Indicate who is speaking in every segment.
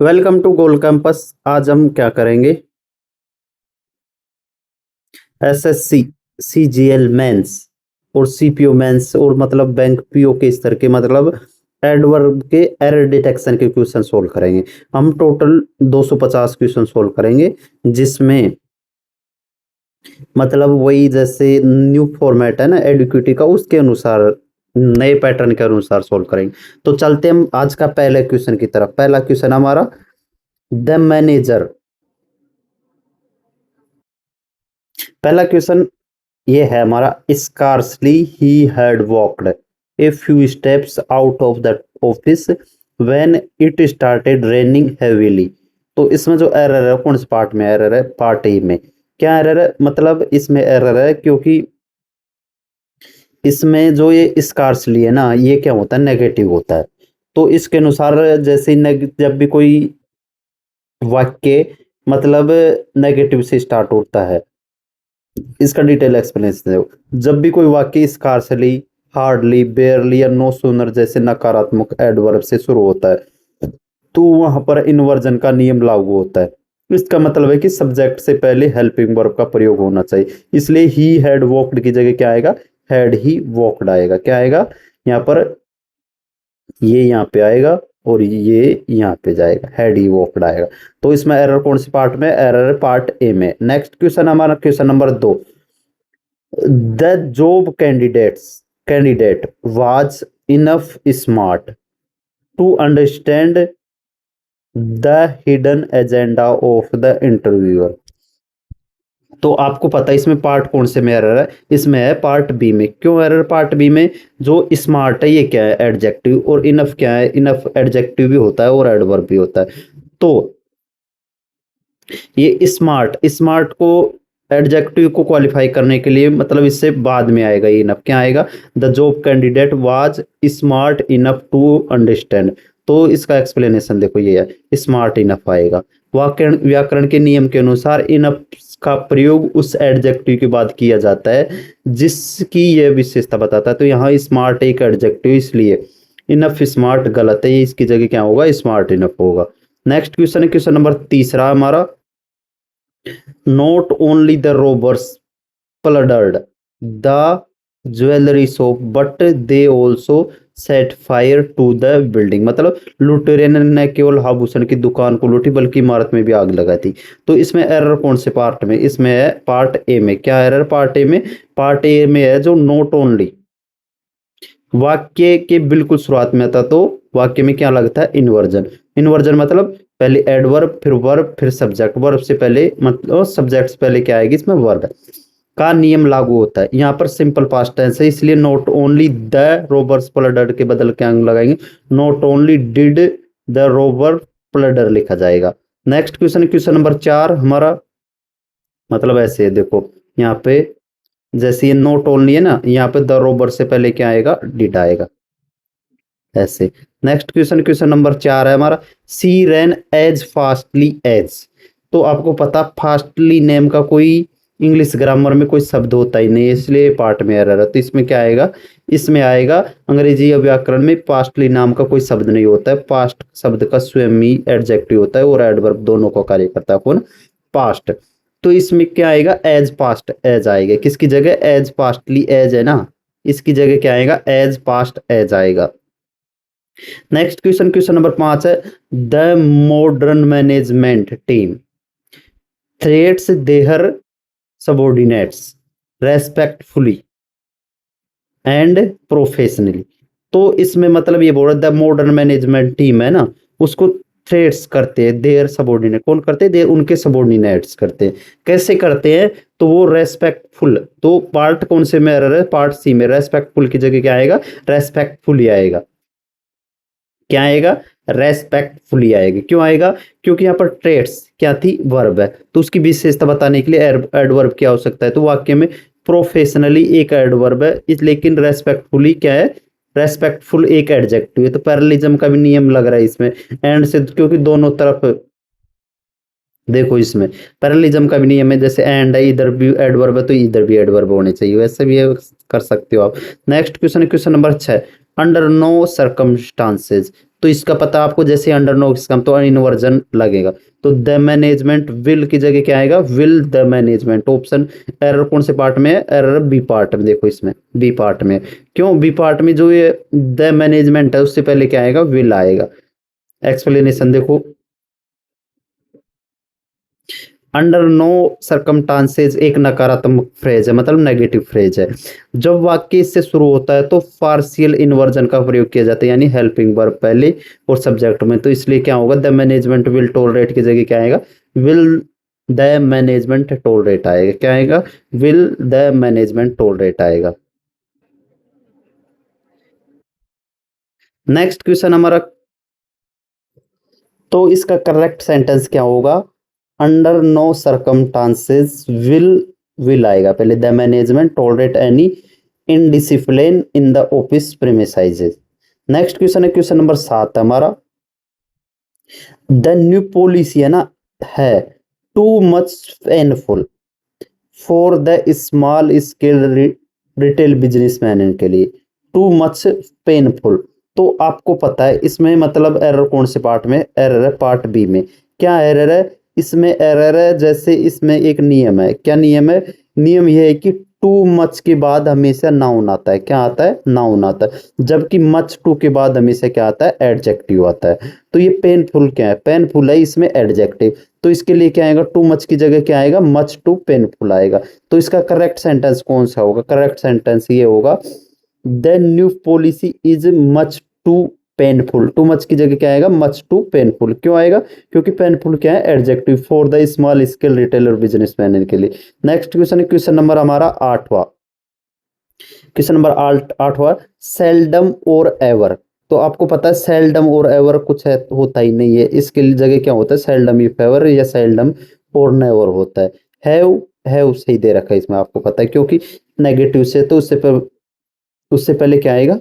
Speaker 1: Welcome to goal campus. आज हम क्या करेंगे? एसएससी, सीजीएल मेंस और सीपीओ मेंस और मतलब बैंक पीओ के स्तर के मतलब एडवर्ब के एरर डिटेक्शन के क्वेश्चन सोल्व करेंगे। हम टोटल 250 क्वेश्चन सोल्व करेंगे, जिसमें मतलब वही जैसे न्यू फॉर्मेट है ना एडुकेटी का, उसके अनुसार नए पैटर्न के अनुसार सोल्व करेंगे। तो चलते हम आज का पहले क्वेश्चन की तरफ। पहला क्वेश्चन हमारा, द मैनेजर। पहला क्वेश्चन ये है हमारा, scarcely he had walked a few steps out of the office when it started raining heavily. तो इसमें जो एरर है कौन से पार्ट में एरर है? पार्ट ए में। क्या एरर है? मतलब इसमें एरर है क्योंकि इसमें जो ये स्कार्सली है ना, ये क्या होता है? नेगेटिव होता है। तो इसके अनुसार जैसे जब भी कोई वाक्य मतलब नेगेटिव से स्टार्ट होता है, इसका डिटेल एक्सप्लेनेशन दो। जब भी कोई वाक्य स्कार्सली, हार्डली, बेयरली या नो सूनर जैसे नकारात्मक एडवर्ब से शुरू होता है, तो वहां पर इन्वर्जन का नियम लागू होता है। इसका मतलब है कि सब्जेक्ट से पहले हेल्पिंग वर्ब का प्रयोग होना चाहिए। इसलिए ही हैड वॉकड की जगह क्या आएगा? हैड ही वॉकड आएगा। क्या आएगा यहाँ पर? ये यहाँ पे आएगा और ये यहाँ पे जाएगा, हैड ही वॉकड आएगा। तो इसमें एरर कौन सी पार्ट में? एरर पार्ट ए में। नेक्स्ट क्वेश्चन हमारा question number 2, the job candidate was enough smart to understand the hidden agenda of the interviewer। तो आपको पता है इसमें पार्ट कौन से में एरर है? इसमें है पार्ट बी में। क्यों एरर पार्ट बी में? जो स्मार्ट है ये क्या है? एडजेक्टिव। और इनफ क्या है? इनफ एडजेक्टिव भी होता है और एडवर्ब भी होता है। तो ये स्मार्ट, स्मार्ट को एडजेक्टिव को क्वालिफाई करने के लिए मतलब इससे बाद में आएगा ये इनफ। क्या आएगा? The job candidate was smart enough to understand. तो इसका एक्सप्लेनेशन देखो, ये है स्मार्ट इनफ आएगा। व्याकरण व्याकरण के नियम के अनुसार इनफ का प्रयोग उस एडजेक्टिव के बाद किया जाता है जिसकी यह विशेषता बताता है। तो यहाँ स्मार्ट एक एडजेक्टिव, इसलिए इनफ स्मार्ट गलत है, इसकी जगह क्या होगा? स्मार्ट इनफ होगा। नेक्स्ट क्वेश्चन है क्वेश्चन नंबर तीसरा हमारा, not only the robbers plundered the jewellery shop but they also set fire to the building. मतलब लुटेरे ने न केवल आभूषण की दुकान को लूटी बल्कि इमारत में भी आग लगा दी। तो इसमें एरर कौन से पार्ट में? इसमें है पार्ट ए में। क्या एरर पार्ट ए में? पार्ट ए में है जो नॉट ओनली वाक्य के बिल्कुल शुरुआत में आता, तो वाक्य में क्या लगता है? इन्वर्जन। इन्वर्जन मतलब पहले एडवर्ब फिर वर्ब फिर सब्जेक्ट। वर्ब से पहले मतलब सब्जेक्ट से पहले क्या आएगी? इसमें वर्ब का नियम लागू होता है। यहाँ पर सिंपल पास्ट टेंस है, इसलिए not only the robbers plunder के बदल क्या लगाएंगे? Not only did the robber plunder लिखा जाएगा। नेक्स्ट क्वेश्चन क्वेश्चन नंबर 4 हमारा, मतलब ऐसे है देखो, यहाँ पे जैसे ये नॉट ओनली है ना, यहाँ पे द रोबर से पहले क्या आएगा? डिड आएगा ऐसे। नेक्स्ट क्वेश्चन क्वेश्चन नंबर 4 है हमारा, सी रैन एज फास्टली एज। तो आपको पता फास्टली नेम का कोई इंग्लिश ग्रामर में कोई शब्द होता ही नहीं, इसलिए पार्ट में एरर है। तो इसमें क्या आएगा? इसमें आएगा अंग्रेजी या व्याकरण में फास्टली नाम का कोई शब्द नहीं होता है। पास्ट शब्द का स्वयं ही एडजेक्टिव होता है और एडवर्ब दोनों को कार्य करता है कौन? पास्ट। तो इसमें क्या आएगा? एज पास्ट एज आएगा। किसकी जगह? एज पास्टली एज है ना, इसकी जगह क्या आएगा? एज पास्ट एज आएगा। नेक्स्ट क्वेश्चन क्वेश्चन नंबर 5 है, the modern management team threats their subordinates respectfully and professionally. तो इसमें मतलब ये बोल रहा है द मॉडर्न मैनेजमेंट टीम है ना, उसको थ्रेट्स करते हैं देयर सबॉर्डिनेट। कौन करते हैं? देयर उनके सबॉर्डिनेट्स करते हैं। कैसे करते हैं? तो वो रेस्पेक्टफुल। तो पार्ट कौन से में एरर है? पार्ट सी में। रेस्पेक्टफुल की जगह क्या आएगा? रेस्पेक्टफुली आएगा। क्या आएगा? रेस्पेक्टफुली आएगा। क्यों आएगा? क्योंकि यहाँ पर ट्रेट्स क्या थी? वर्ब है, तो उसकी विशेषता बताने के लिए एडवर्ब क्या हो सकता है? तो वाक्य में प्रोफेशनली एक एडवर्ब है लेकिन रेस्पेक्टफुली क्या है? रेस्पेक्टफुल एक एडजेक्टिव है। तो पैरेललिज्म का भी नियम लग रहा है इसमें एंड से, क्योंकि दोनों तरफ देखो इसमें पैरेललिज्म का भी नियम है। जैसे एंड है, इधर भी एडवर्ब है तो इधर भी एडवर्ब होने चाहिए, वैसे भी कर सकते हो आप। Next question question number 6, under no circumstances तो इसका पता आपको जैसे अंडर नो इसका तो इन्वर्जन लगेगा। तो द मैनेजमेंट विल की जगह क्या आएगा, will the management. Option error कौन से पार्ट में है, एरर बी पार्ट में, देखो इसमें बी पार्ट में। क्यों बी पार्ट में, जो ये द मैनेजमेंट है उससे पहले क्या आएगा, विल आएगा। एक्सप्लेनेशन देखो, अंडर नो सरकमटांसेज एक नकारात्मक फ्रेज है, मतलब नेगेटिव फ्रेज है। जब वाक्य इससे शुरू होता है तो पार्शियल इन्वर्जन का प्रयोग किया जाता है, यानी हेल्पिंग वर्ब पहले और सब्जेक्ट में। तो इसलिए क्या होगा, द मैनेजमेंट विल टॉलरेट की जगह क्या आएगा, विल द मैनेजमेंट टॉलरेट आएगा। क्या आएगा, विल द मैनेजमेंट टॉलरेट आएगा। नेक्स्ट क्वेश्चन हमारा, तो इसका करेक्ट सेंटेंस क्या होगा, अंडर नो सरकमस्टांसेस विल आएगा पहले, the management tolerate any indiscipline in the office premises. Next question है क्वेश्चन नंबर 7 हमारा, द न्यू पॉलिसी है ना, है too much painful for the small scale retail businessman के लिए, टू मच पेनफुल। तो आपको पता है इसमें मतलब एरर कौन से पार्ट में, एरर है पार्ट बी में। क्या एरर है इसमें, एरर है जैसे इसमें एक नियम है, क्या नियम है, नियम यह है कि टू मच के बाद हमेशा नाउन आता है। क्या आता है, नाउन आता है, जबकि मच टू के बाद हमेशा क्या आता है, एडजेक्टिव आता है। तो ये पेनफुल क्या है, पेनफुल है, इसमें एडजेक्टिव। तो इसके लिए क्या आएगा, टू मच की जगह क्या आएगा, मच टू पेनफुल आएगा। तो इसका करेक्ट सेंटेंस कौन सा होगा, करेक्ट सेंटेंस ये होगा, the new policy is much too painful. Too much की जगह क्या आएगा, मच टू पेनफुल। क्यों आएगा, क्योंकि पेनफुल क्या है, adjective for the small scale retailer businessman के लिए। नेक्स्ट क्वेश्चन है क्वेश्चन नंबर हमारा 8वां, क्वेश्चन नंबर 8वां, सेल्डम और एवर। तो आपको पता है सेल्डम और एवर कुछ है होता ही नहीं है, इसके जगह क्या होता है, सेल्डम इफ एवर या सेल्डम और नेवर होता है। हैव सही दे रखा है इसमें, आपको पता है क्योंकि नेगेटिव से, तो उससे पहले क्या आएगा,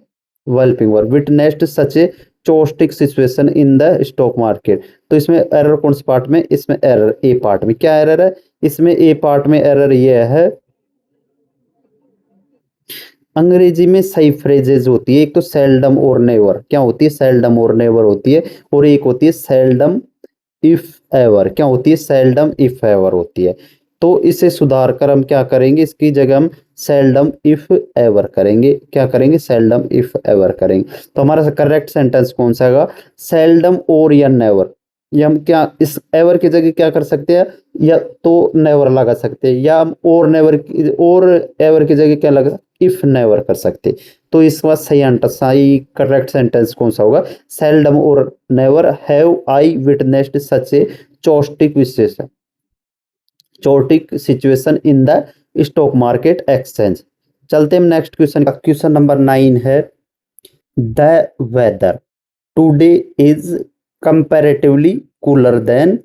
Speaker 1: helping verb. Witnessed such a chaotic situation in the stock market. तो इसमें एरर कौन से पार्ट में, इसमें एरर ए पार्ट में। क्या एरर है इसमें, ए पार्ट में एरर ये है, अंग्रेजी में सही फ्रेजेज होती है, एक तो सेल्डम और नेवर। क्या होती है, सेल्डम और नेवर होती है, और एक होती है सेल्डम इफ एवर। क्या होती है, सेल्डम इफ एवर होती है। तो इसे सुधार कर हम क्या करेंगे, इसकी जगह हम सेल्डम इफ एवर करेंगे। क्या करेंगे, सेल्डम इफ एवर करेंगे। तो हमारा करेक्ट सेंटेंस कौन सा होगा, सेल्डम और या नेवर। या हम क्या इस एवर की जगह क्या कर सकते हैं, या तो नेवर लगा सकते हैं, या हम और नेवर और एवर की जगह क्या लगा, इफ नेवर कर सकते। तो इस बात सही करेक्ट सेंटेंस कौन सा होगा, सेल्डम और never have I witnessed such a chaotic situation in the stock market exchange. चलते हैं नेक्स्ट क्वेश्चन का, क्वेश्चन नंबर 9 है, the weather today is comparatively cooler than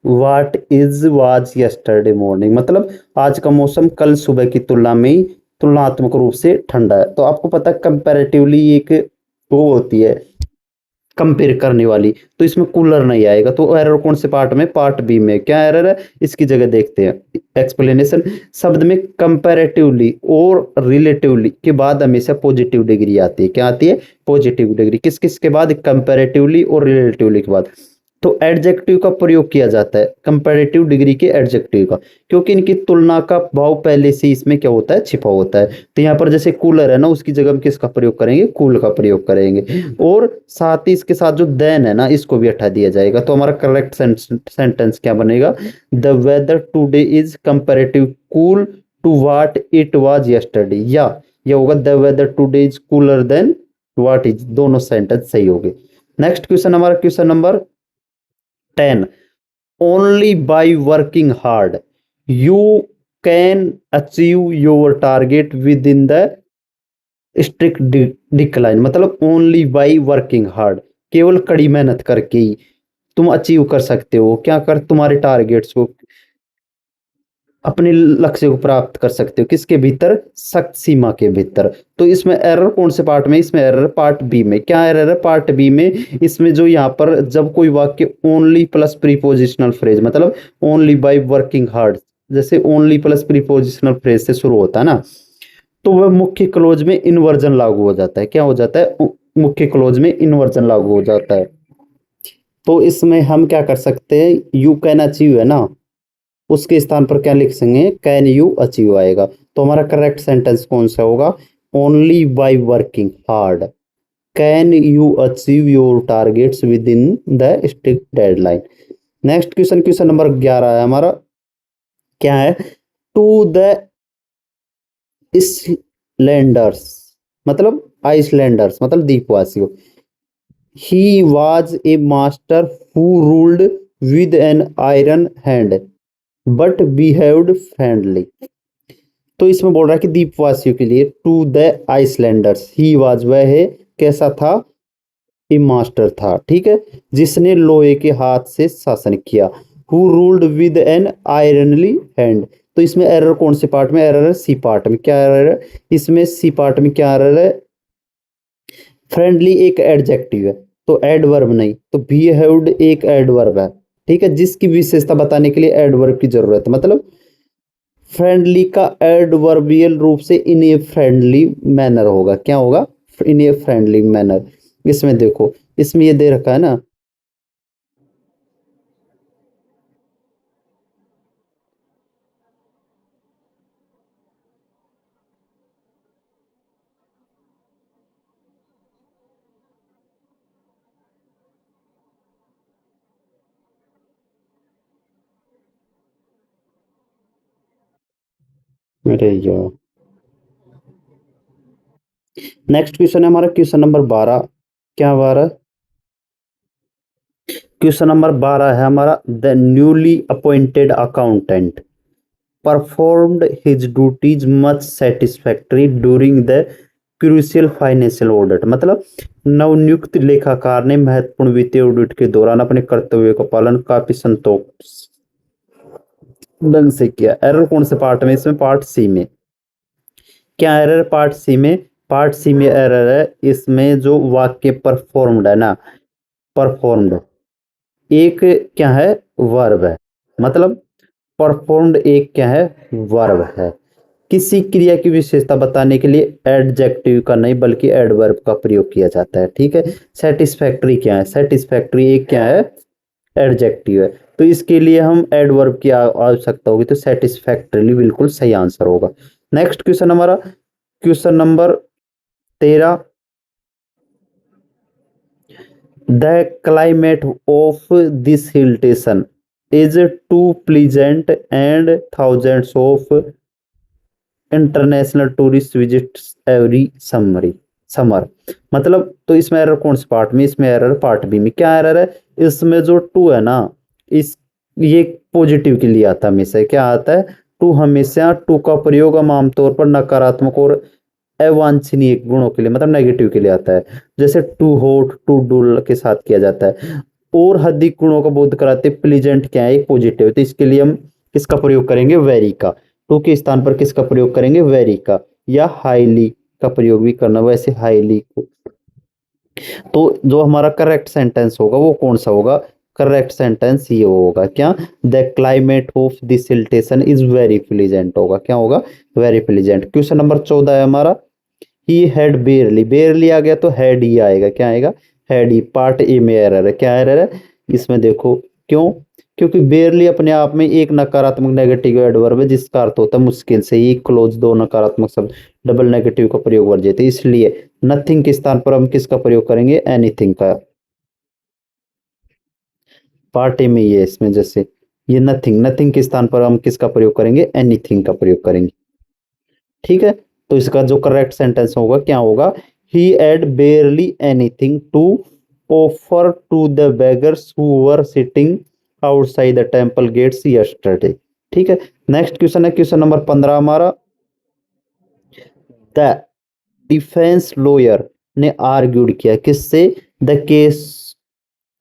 Speaker 1: what is was yesterday morning. मतलब आज का मौसम कल सुबह की तुलना में तुलनात्मक रूप से ठंडा है। तो आपको पता है कंपैरेटिवली एक वो होती है कंपेयर करने वाली, तो इसमें कूलर नहीं आएगा। तो एरर कौन से पार्ट में, पार्ट बी में। क्या एरर है इसकी जगह देखते हैं एक्सप्लेनेशन। शब्द में कंपैरेटिवली और रिलेटिवली के बाद हमेशा पॉजिटिव डिग्री आती है। क्या आती है, पॉजिटिव डिग्री। किस किस के बाद, कंपैरेटिवली और रिलेटिवली के बाद। तो एडजेक्टिव का प्रयोग किया जाता है, कंपैरेटिव डिग्री के एडजेक्टिव का, क्योंकि इनकी तुलना का भाव पहले से इसमें क्या होता है, छिपा होता है। तो यहाँ पर जैसे कूलर है ना, उसकी जगह हम किसका प्रयोग करेंगे, कूल का प्रयोग करेंगे। और साथ ही इसके साथ जो देन है ना, इसको भी हटा दिया जाएगा। तो हमारा करेक्ट सेंटेंस क्या बनेगा, the weather today is comparative cool to what it was yesterday. या ये होगा the weather today is cooler than what is. दोनों सेंटेंस सही हो गए। नेक्स्ट क्वेश्चन हमारा question number 10, only by working hard you can achieve your target within the strict decline। मतलब only by working hard, केवल कड़ी मेहनत करके ही तुम अचीव कर सकते हो, क्या कर, तुम्हारे टारगेट्स को, अपने लक्ष्य को प्राप्त कर सकते हो, किसके भीतर, सख्त सीमा के भीतर। तो इसमें एरर कौन से पार्ट में, इसमें एरर पार्ट बी में। क्या एरर है पार्ट बी में, इसमें जो यहाँ पर जब कोई वाक्य ओनली प्लस प्रीपोजिशनल फ्रेज, मतलब ओनली बाय वर्किंग हार्ड, जैसे ओनली प्लस प्रीपोजिशनल फ्रेज से शुरू होता है ना, तो वह मुख्य क्लोज में इन्वर्जन लागू हो जाता है। क्या हो जाता है, मुख्य क्लोज में इन्वर्जन लागू हो जाता है। तो इसमें हम क्या कर सकते हैं, यू कैन अचीव है ना, उसके स्थान पर क्या लिख सकेंगे, कैन यू अचीव आएगा। तो हमारा करेक्ट सेंटेंस कौन सा होगा, only by working hard can you achieve your targets with in the strict deadline. Next question, question number 11 है हमारा, क्या है, टू द इसलैंडर्स मतलब आइसलैंडर्स मतलब द्वीपवासियों, he was a master who ruled with an iron hand but behaved friendly. तो इसमें बोल रहा है कि द्वीपवासियों के लिए, to the islanders, he was वह है, कैसा था, ए मास्टर था, ठीक है, जिसने लोहे के हाथ से शासन किया, who ruled with an ironly hand. तो इसमें एरर कौन से पार्ट में एरर है, सी पार्ट में। क्या एरर है इसमें, सी पार्ट में क्या एरर है, फ्रेंडली एक एडजेक्टिव है तो एडवर्ब नहीं, तो बिहेव्ड एक एडवर्ब है, ठीक है, जिसकी विशेषता बताने के लिए एडवर्ब की जरूरत है। मतलब फ्रेंडली का एडवर्बियल रूप से इन ए फ्रेंडली मैनर होगा, क्या होगा, इन ए फ्रेंडली मैनर। इसमें देखो, इसमें ये दे रखा है ना, अरे यार। नेक्स्ट क्वेश्चन है हमारा क्वेश्चन नंबर 12, क्या 12, क्वेश्चन नंबर 12 है हमारा, the newly appointed accountant performed his duties much satisfactory during the crucial financial audit. मतलब नवनियुक्त लेखाकार ने महत्वपूर्ण वित्तीय ऑडिट के दौरान अपने कर्तव्यों का पालन काफी संतोष ढंग से किया। एरर कौन से पार्ट में, इसमें पार्ट सी में। क्या एरर पार्ट सी में, पार्ट सी में एरर है इसमें, जो वाक्य परफॉर्म्ड है ना, परफॉर्म्ड एक क्या है, वर्ब है, मतलब परफॉर्म्ड एक क्या है, वर्ब है। किसी क्रिया की विशेषता बताने के लिए एडजेक्टिव का नहीं बल्कि एडवर्ब का प्रयोग किया जाता है, ठीक है। सेटिस्फैक्टरी क्या है, सेटिस्फैक्टरी एक क्या है, एडजेक्टिव है, तो इसके लिए हम एडवर्ब की आवश्यकता होगी, तो सेटिस्फैक्टरीली बिल्कुल सही आंसर होगा। नेक्स्ट क्वेश्चन हमारा question number 13, the climate of this hill station is too pleasant and thousands of international tourists visits every summary summer. मतलब तो इसमें एरर कौन से पार्ट में, इसमें एरर पार्ट बी में। क्या एरर है इसमें, जो टू है ना, इस ये पॉजिटिव के लिए आता है हमेशा, क्या आता है, टू हमेशा, टू का प्रयोग हम आमतौर पर नकारात्मक और अवांछनीय गुणों के लिए मतलब नेगेटिव के लिए आता है, जैसे टू हॉट टू डुल के साथ किया जाता है। और अधिक गुणों का बोध कराते प्लीजेंट क्या है, एक पॉजिटिव, तो इसके लिए हम किसका प्रयोग करेंगे, वेरी का। टू के स्थान पर किसका प्रयोग करेंगे, वेरी का, या हाईली का प्रयोग भी करना, वैसे हाईली को। तो जो हमारा करेक्ट सेंटेंस होगा वो कौन सा होगा, करेक्ट सेंटेंस ये होगा, क्या, the climate of this hill station is very pleasant होगा, क्या होगा, वेरी प्लीजेंट। क्वेश्चन नंबर 14 है हमारा, ही हैड बेयरली, बेयरली आ गया तो हैड ही आएगा, क्या आएगा, हैड ही। पार्ट ए में एरर है, क्या एरर है इसमें देखो, क्यों, क्योंकि बेयरली अपने आप में एक नकारात्मक नेगेटिव एडवर्ब है जिसका अर्थ होता है मुश्किल से, ही क्लोज दो नकारात्मक शब्द डबल नेगेटिव का प्रयोग वर्जित है, इसलिए नथिंग के स्थान पर हम किसका प्रयोग करेंगे, एनीथिंग का। पार्ट ए में ये इसमें जैसे ये नथिंग, नथिंग के स्थान पर हम किसका प्रयोग करेंगे, एनीथिंग का प्रयोग करेंगे, ठीक है। तो इसका जो करेक्ट सेंटेंस होगा क्या होगा, he had barely anything to offer to the beggars who were sitting outside the temple gates yesterday, ठीक है। नेक्स्ट क्वेश्चन है क्वेश्चन नंबर 15 हमारा, द डिफेंस लॉयर ने आर्ग्यूड किया किससे, द केस,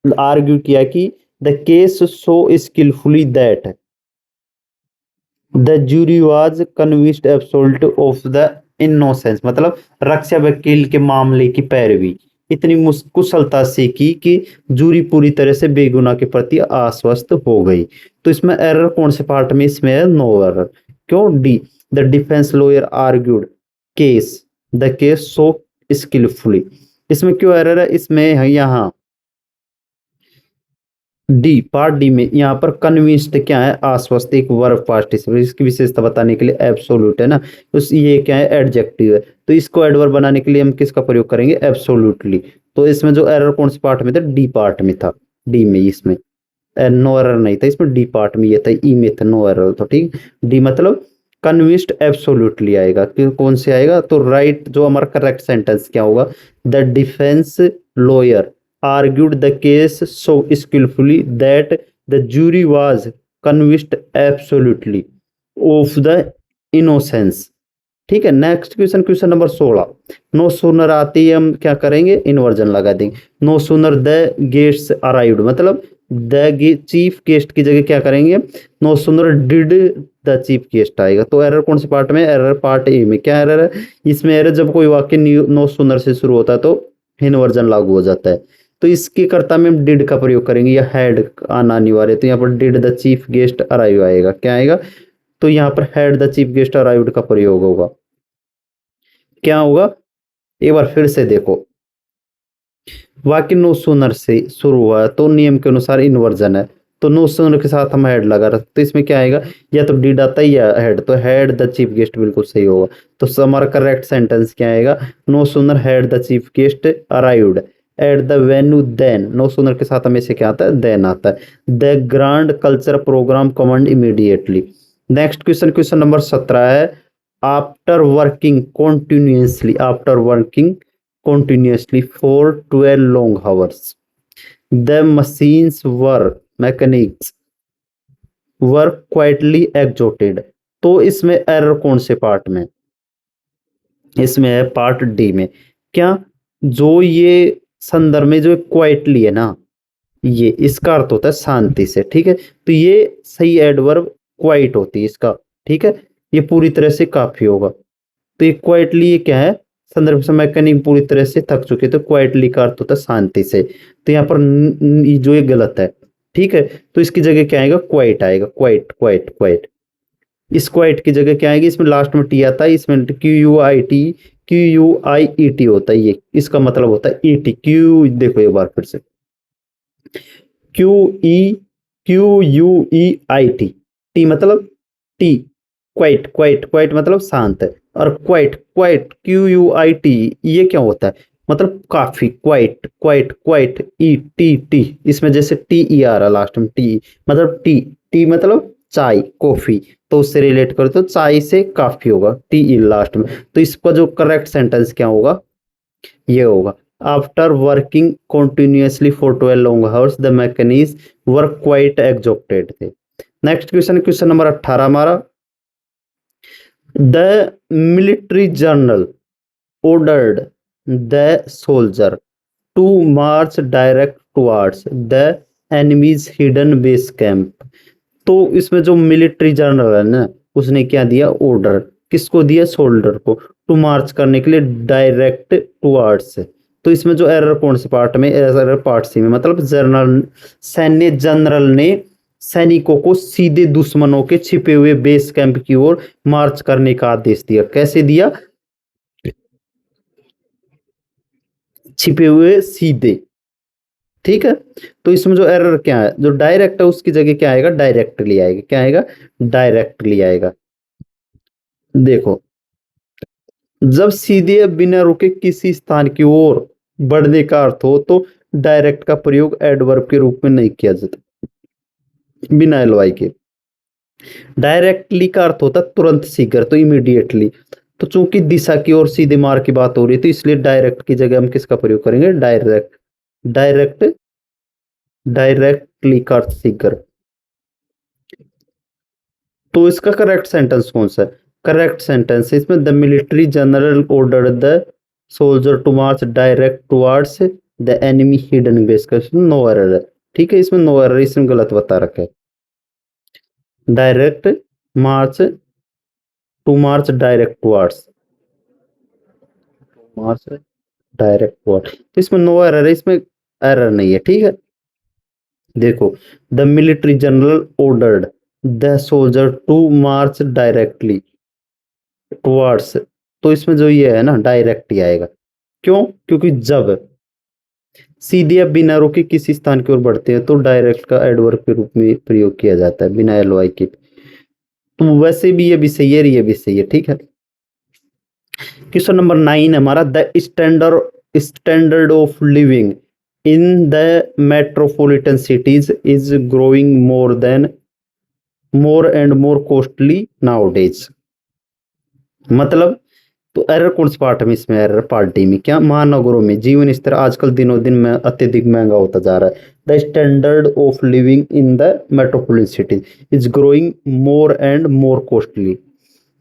Speaker 1: आर्ग्यू किया कि the case so skilfully that the jury was convinced absolute of the innocence. मतलब रक्षा वकील के मामले की पैरवी इतनी कुशलता से की कि जूरी पूरी तरह से बेगुनाह के प्रति आश्वस्त हो गई। तो इसमें एरर कौन से पार्ट में, इसमें है नो एरर, क्यों, D, the defence lawyer argued case the case so skilfully. इसमें क्यों एरर है, इसमें है यहाँ डी, पार्ट डी में यहाँ पर कन्विंस्ड क्या है, आश्वस्त, एक वर्ब पार्टिसिपल, इसकी विशेषता बताने के लिए एब्सोल्यूट है ना, तो ये क्या है, एडजेक्टिव है, तो इसको एडवर्ब बनाने के लिए हम किसका प्रयोग करेंगे, एब्सोल्युटली। तो इसमें जो एरर कौन से पार्ट में था, डी पार्ट में था, डी में, इसमें नो एरर नहीं था, इसमें डी पार्ट में ये था, ई में था नो एरर, तो ठीक, डी मतलब कन्विंस्ड एब्सोल्युटली आएगा, क्यों कौन से आएगा, तो राइट जो हमारा करेक्ट सेंटेंस क्या होगा, the defence lawyer argued the case so skillfully that the jury was convinced absolutely of the innocence। ठीक है, next question, question number 16। No sooner आते ही हम क्या करेंगे, इन्वर्जन लगा देंगे। No sooner the guests arrived, मतलब द चीफ गेस्ट की जगह क्या करेंगे, no sooner did the chief guest आएगा। तो एरर कौन से पार्ट में, एरर पार्ट ए में। क्या एरर है इसमें, एरर जब कोई वाक्य नो सूनर से शुरू होता है तो इन्वर्जन लागू हो जाता है। तो इसके कर्ता में हम डिड का प्रयोग करेंगे, या हैड आना अनिवार्य, तो यहाँ पर did the chief guest arrive आएगा, क्या आएगा, तो यहाँ पर had the chief guest arrived का प्रयोग होगा। क्या होगा, एक बार फिर से देखो, वाक्य नो सूनर से शुरू हुआ है तो नियम के अनुसार इन्वर्जन है, तो नो सूनर के साथ हम हेड लगा रहे, तो इसमें क्या आएगा, या तो डिड आता है या हेड, तो हेड द चीफ गेस्ट बिल्कुल सही होगा। तो हमारा करेक्ट सेंटेंस क्या आएगा, no sooner had the chief guest arrived at the venue then, no sooner के साथ हमेशा क्या आता है, देन आता है। The grand culture programme commenced immediately. Next question, question number 17 है, after working continuously, after working continuously for 12 long hours the machines were mechanics were quietly exhausted। तो इसमें एरर कौन से पार्ट में, इसमें है पार्ट डी में। क्या, जो ये संदर्भ में जो क्वाइटली है ना, ये इसका अर्थ होता है शांति से, ठीक है, तो ये सही एडवर्ब क्वाइट होती है इसका, ठीक है, ये पूरी तरह से काफी होगा। तो ये क्वाइटली ये क्या है, संदर्भ से मैकेनिक पूरी तरह से थक चुके, तो क्वाइटली का अर्थ होता है शांति से, तो यहाँ पर जो ये गलत है, ठीक है, तो इसकी जगह क्या आएगा, क्वाइट आएगा, क्वाइट क्वाइट क्वाइट। इस क्वाइट की जगह क्या आएगी, इसमें लास्ट में टी आता है, इसमें QUIT होता है, ये इसका मतलब होता है ET, क्यू, देखो एक बार फिर से, QUEIT, टी मतलब टी, क्वाइट क्वाइट क्वाइट मतलब शांत है, और क्वाइट क्वाइट QUIT ये क्या होता है, मतलब काफी, क्वाइट क्वाइट क्वाइट, टी, इसमें जैसे TE आ रहा लास्ट में, टी मतलब टी मतलब चाय कॉफी, तो उससे रिलेट करो तो चाय से काफी होगा, TE लास्ट में। तो इसका जो करेक्ट सेंटेंस क्या होगा, ये होगा, after working continuously for 12 long hours the mechanism were quite exhausted थे। नेक्स्ट क्वेश्चन, क्वेश्चन नंबर 18 हमारा, the military general ordered the soldier to march direct towards the enemy's hidden base camp। तो इसमें जो military general है ना, उसने क्या दिया, ऑर्डर, किसको दिया, सोल्डर को, टू मार्च करने के लिए डायरेक्ट टुवर्ड्स। तो इसमें जो एरर कौन से पार्ट में, एरर पार्ट सी में, मतलब जनरल, सैन्य जनरल ने सैनिकों को सीधे दुश्मनों के छिपे हुए बेस कैंप की ओर मार्च करने का आदेश दिया। कैसे दिया, छिपे हुए सीधे, ठीक है। तो इसमें जो एरर क्या है, जो डायरेक्ट है उसकी जगह क्या आएगा, डायरेक्टली आएगा, क्या आएगा, डायरेक्टली आएगा। देखो, जब सीधे बिना रुके किसी स्थान की ओर बढ़ने का अर्थ हो तो डायरेक्ट का प्रयोग एडवर्ब के रूप में नहीं किया जाता, बिना एलवाई के। डायरेक्टली का अर्थ होता है तुरंत, शीघ्र, तो इमीडिएटली। तो चूंकि दिशा की ओर सीधे मार की बात हो रही है तो इसलिए डायरेक्ट की जगह हम किसका प्रयोग करेंगे, डायरेक्ट, डायरेक्ट, डायरेक्टली का अर्थ शीघ्र। तो इसका करेक्ट सेंटेंस कौन सा है, करेक्ट सेंटेंस इसमें, the military general order the soldier to march direct towards the enemy hidden base, का नो एरर है, ठीक है, इसमें नो एरर, इसमें गलत बता रखा है, direct march, to march direct towards, march direct towards, तो इसमें नो एरर है, इसमें एरर नहीं है, ठीक है। देखो, the military general ordered the soldier to march directly towards, तो इसमें जो ये है ना, डायरेक्ट ही आएगा, क्यों? क्योंकि जब सीधे या बिना रुके किसी स्थान की ओर बढ़ते हैं तो डायरेक्ट का एडवर्ब के रूप में प्रयोग किया जाता है बिना एल वाई के। तो वैसे भी ये भी सही है, ये भी सही है, ठीक है। क्वेश्चन नंबर 9 हमारा, the standard of living in the metropolitan cities is growing more and more costly nowadays. मतलब तो एरर कौन से पार्ट में? इसमें एरर पार्ट डी में। क्या? महानगरों में जीवन स्तर आजकल दिनों दिन में अत्यधिक महंगा होता जा रहा है। The standard of living in the metropolitan cities is growing more and more costly.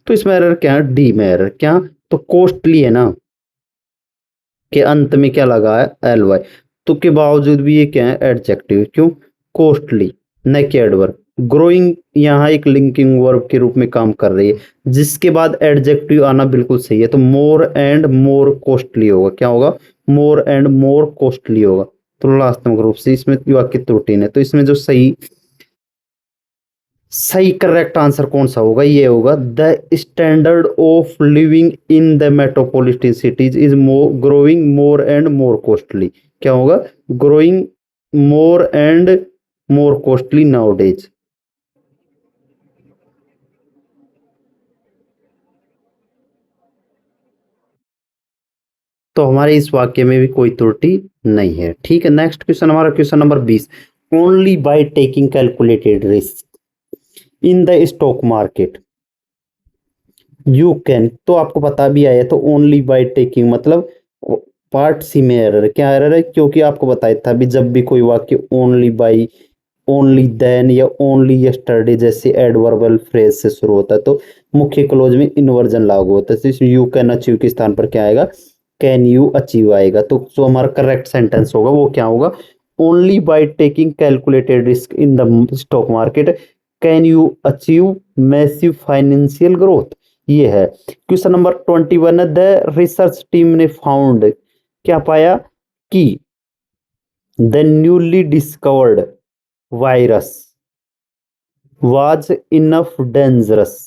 Speaker 1: तो इसमें एरर क्या है? डी में एरर। क्या? तो कॉस्टली है ना, के अंत में क्या लगा है? L Y. तो के बावजूद भी ये क्या है? एडजेक्टिव। क्यों? कॉस्टली, न कि एडवर्ब। ग्रोइंग यहाँ एक लिंकिंग वर्ब के रूप में काम कर रही है, जिसके बाद एडजेक्टिव आना बिल्कुल सही है। तो मोर एंड मोर कॉस्टली होगा। क्या होगा? मोर एंड मोर कॉस्टली होगा। तुलनात्मक रूप से इसमें वाक्य त्रुटि है। तो इसमें जो सही सही करेक्ट आंसर कौन सा होगा? ये होगा, the standard of living in the metropolitan cities is growing more and more costly. क्या होगा? Growing more and more costly nowadays. तो हमारे इस वाक्य में भी कोई त्रुटि नहीं है, ठीक है। नेक्स्ट क्वेश्चन हमारा question number 20, only by taking calculated risk in the stock market you can. तो आपको पता भी आया, तो ओनली बाय टेकिंग मतलब पार्ट सी में एरर है। क्या एरर है? क्योंकि आपको बताया था भी जब भी कोई वाक्य ओनली बाय, ओनली देन या ओनली यस्टरडे जैसे एडवर्बल फ्रेज से शुरू होता है तो मुख्य क्लोज में इन्वर्जन लागू होता है। तो यू कैन अचीव के स्थान पर क्या आएगा? कैन यू अचीव आएगा। तो जो हमारा करेक्ट सेंटेंस होगा वो क्या होगा? Only by taking calculated risk in the stock market can you achieve massive financial growth. ये है क्वेश्चन नंबर 21 है, द रिसर्च टीम ने फाउंड, क्या पाया? कि the newly discovered virus was enough dangerous.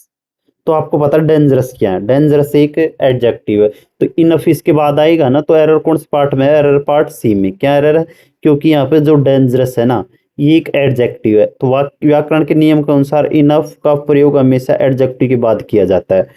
Speaker 1: तो आपको पता है डेंजरस क्या है? डेंजरस एक एडजेक्टिव है, तो इनफ इसके बाद आएगा ना। तो एरर कौन से पार्ट में है? एरर पार्ट सी में। क्या एरर है? क्योंकि यहाँ पे जो डेंजरस है ना, ये एक एडजेक्टिव है, तो व्याकरण के नियम के अनुसार इनफ का प्रयोग हमेशा एडजेक्टिव के बाद किया जाता है,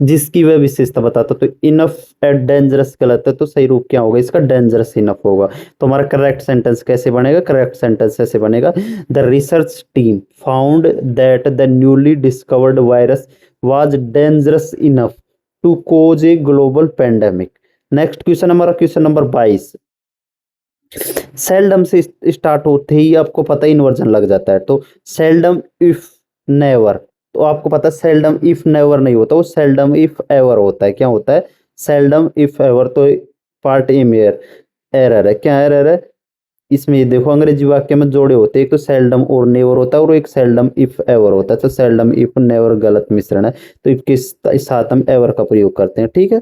Speaker 1: जिसकी वह विशेषता बताता। तो इनफ एट डेंजरस गलत है, तो सही रूप क्या होगा इसका? डेंजरस इनफ होगा। तो हमारा करेक्ट सेंटेंस कैसे बनेगा? करेक्ट सेंटेंस ऐसे बनेगा, the research team found that the newly discovered virus was dangerous enough to cause a global pandemic। Next question हमारा क्वेश्चन नंबर 22, सेल्डम से स्टार्ट होते ही आपको पता है इन्वर्जन लग जाता है। तो सेल्डम इफ नेवर, तो आपको पता है सेल्डम इफ नेवर नहीं होता, वो सेल्डम इफ एवर होता है। क्या होता है? Seldom if ever. तो पार्ट ए में एरर है। क्या एरर है? इसमें ये देखो अंग्रेजी वाक्य में जोड़े होते हैं, एक तो सेल्डम और नेवर होता है और एक सेल्डम इफ एवर होता है। तो सेल्डम इफ नेवर गलत मिश्रण है, तो इसके साथ हम एवर का प्रयोग करते हैं, ठीक है।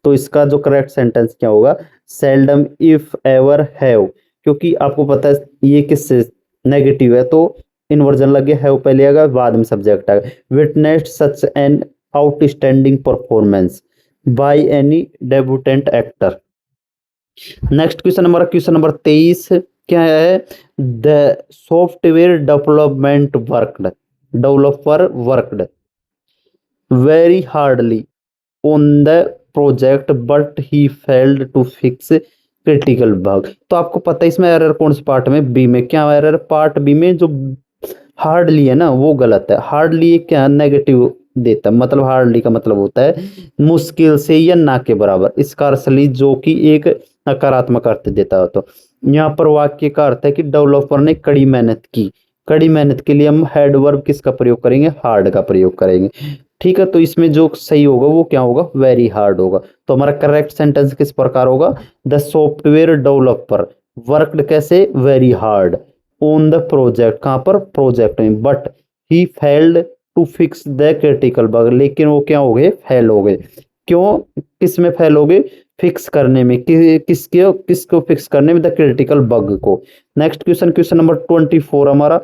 Speaker 1: तो इसका जो करेक्ट सेंटेंस क्या होगा? सेल्डम इफ एवर हैव, क्योंकि आपको पता है ये किससे नेगेटिव है, तो इन्वर्जन लगे, हैव पहले आएगा बाद में सब्जेक्ट आएगा। Witnessed such an outstanding performance by any debutante actor. Next question हमारा क्वेश्चन नंबर 23 क्या है? The software developer worked very hardly on the project but he failed to fix critical bug. तो आपको पता है इसमें एरर कौन से पार्ट में? बी में। क्या एरर? पार्ट बी में जो हार्डली है ना वो गलत है। हार्डली क्या नेगेटिव देता है, मतलब हार्डली का मतलब होता है मुश्किल से या ना के बराबर। स्कार्सली जो कि एक नकारात्मक अर्थ देता है। तो यहाँ पर वाक्य का अर्थ है कि डेवलपर ने कड़ी मेहनत की। कड़ी मेहनत के लिए हम हेड वर्ब किसका प्रयोग करेंगे? हार्ड का प्रयोग करेंगे, ठीक है। तो इसमें जो सही होगा वो क्या होगा? वेरी हार्ड होगा। तो हमारा करेक्ट सेंटेंस किस प्रकार होगा? द सॉफ्टवेयर डेवलपर वर्कड कैसे? Very hard on the project. कहाँ पर? प्रोजेक्ट में। But he failed to fix the critical bug, लेकिन वो क्या हो गए? फेल हो गए। क्यों? किस में फेल हो गए? फिक्स करने में। किसको फिक्स करने में? द क्रिटिकल बग को। नेक्स्ट क्वेश्चन क्वेश्चन नंबर 24 हमारा,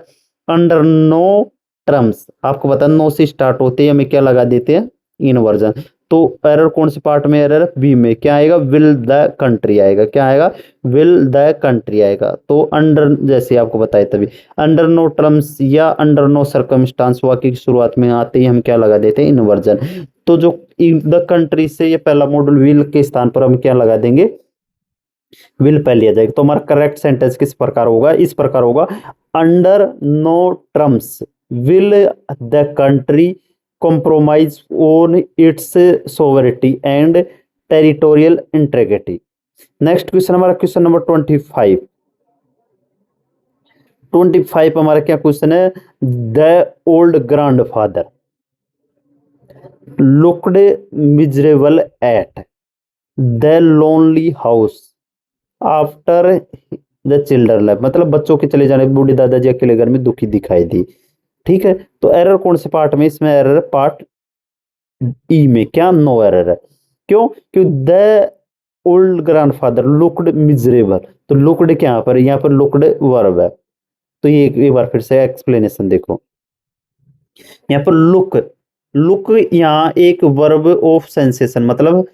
Speaker 1: अंडर नो टर्म्स, आपको पता है नो से स्टार्ट होते हैं, हमें क्या लगा देते हैं? इन्वर्जन। तो एरर कौन से पार्ट में एरर, बी में। क्या आएगा, विल द कंट्री आएगा। क्या आएगा, विल द कंट्री आएगा। तो अंडर, जैसे आपको बताया तभी, अंडर नो टर्म्स या अंडर नो सर्कमस्टांस वाक्य की शुरुआत में आते ही हम क्या लगा देते हैं, इन्वर्जन। तो जो इन द कंट्री से ये पहला मॉडल विल के स्थान पर हम क्या लगा देंगे, विल पहले आ जाएगा। तो हमारा करेक्ट सेंटेंस किस प्रकार होगा, इस प्रकार होगा, under no terms will the country compromise on its sovereignty and territorial integrity. Next question हमारा क्वेश्चन नंबर 25। 25 हमारा क्या क्वेश्चन है, the old grandfather looked miserable at the lonely house after the children life, मतलब बच्चों के चले जाने पर बूढ़े दादाजी अकेले घर में दुखी दिखाई दी। ठीक है, तो एरर कौन से पार्ट में, इसमें एरर पार्ट ई में। क्या, नो एरर है। क्यों, क्यों the old grandfather looked miserable, तो लुक्ड क्या पर, यहाँ पर लुक्ड वर्ब है। तो ये एक बार फिर से एक्सप्लेनेशन देखो, यहाँ पर लुक, लुक यहाँ एक वर्ब ऑफ सेंसेशन, मतलब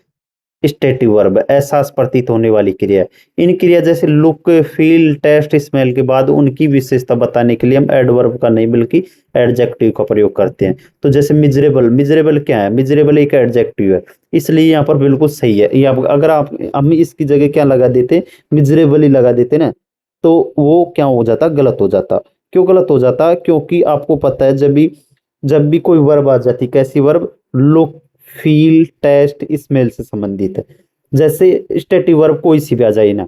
Speaker 1: स्टेटिव वर्ब, एहसास प्रतीत होने वाली क्रिया है। इन क्रिया जैसे लुक, फील, टेस्ट, स्मेल के बाद उनकी विशेषता बताने के लिए हम एडवर्ब का नहीं बल्कि एडजेक्टिव का प्रयोग करते हैं। तो जैसे मिजरेबल, मिजरेबल क्या है, मिजरेबल एक एडजेक्टिव है, इसलिए यहाँ पर बिल्कुल सही है। या अगर आप, हम इसकी जगह क्या लगा देते, मिजरेबल ही लगा देते ना, तो वो क्या हो जाता, गलत हो जाता। क्यों गलत हो जाता, क्योंकि आपको पता है जब भी कोई वर्ब आ जाती, कैसी verb, look, feel, taste, smell से संबंधित है। जैसे स्टेटिव वर्ब कोई सी भी आ जाए ना,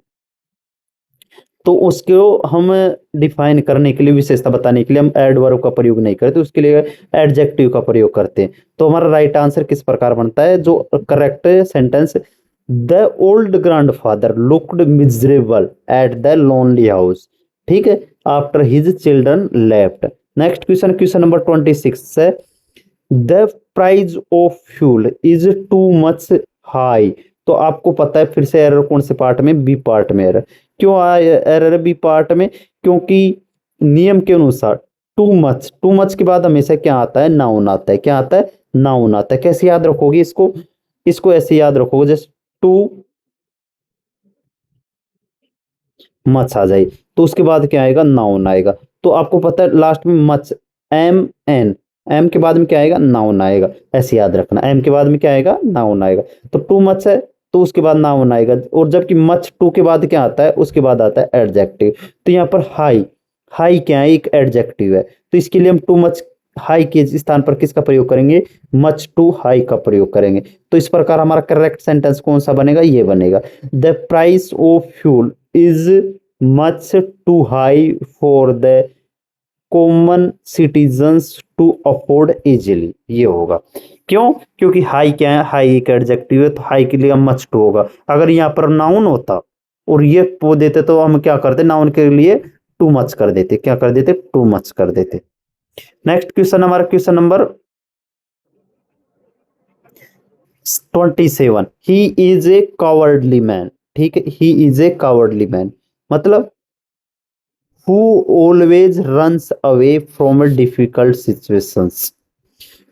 Speaker 1: तो उसको हम डिफाइन करने के लिए, विशेषता बताने के लिए हम एडवर्ब का प्रयोग नहीं करते, उसके लिए एडजेक्टिव का प्रयोग करते हैं। तो हमारा राइट आंसर किस प्रकार बनता है, जो correct sentence, the old grandfather looked miserable at the lonely house, ठीक है, after his children left. Next question, question number 26 है, the prize of fuel is too much high. तो आपको पता है, फिर से एरर कौन से पार्ट में, बी पार्ट में एरर। क्यों आया एरर बी पार्ट में, क्योंकि नियम के अनुसार टू मच के बाद हमेशा क्या आता है, नाउन आता है। क्या आता है, नाउन आता है। कैसे याद रखोगे इसको, इसको ऐसे याद रखोगे, जैसे टू मच आ जाए, तो उसके बाद क्या आएगा, नाउन आएगा। तो आपको पता है लास्ट में मच, एम एन, एम के बाद में क्या आएगा, नाउन आएगा। ऐसे याद रखना, एम के बाद में क्या आएगा, नाउन आएगा। तो टू मच है, तो उसके बाद नाउन आएगा। और जबकि मच टू के बाद क्या आता है, उसके बाद आता है एडजेक्टिव। तो यहाँ पर हाई, हाई क्या है, एक एडजेक्टिव है। तो इसके लिए हम टू मच हाई के स्थान पर किसका प्रयोग करेंगे, मच टू हाई का प्रयोग करेंगे। तो इस प्रकार हमारा करेक्ट सेंटेंस कौन सा बनेगा, ये बनेगा, the price of fuel is much too high for the common citizens to afford easily, ये होगा। क्यों, क्योंकि हाई क्या है, हाई एक एडजेक्टिव है, तो हाई के लिए मच टू होगा। अगर यहाँ पर नाउन होता और ये पो देते, तो हम क्या करते, नाउन के लिए टू मच कर देते। क्या कर देते, टू मच कर देते। नेक्स्ट क्वेश्चन हमारा question number 27, he is A cowardly man, ठीक है, he is A cowardly man, मतलब who always runs away from difficult situations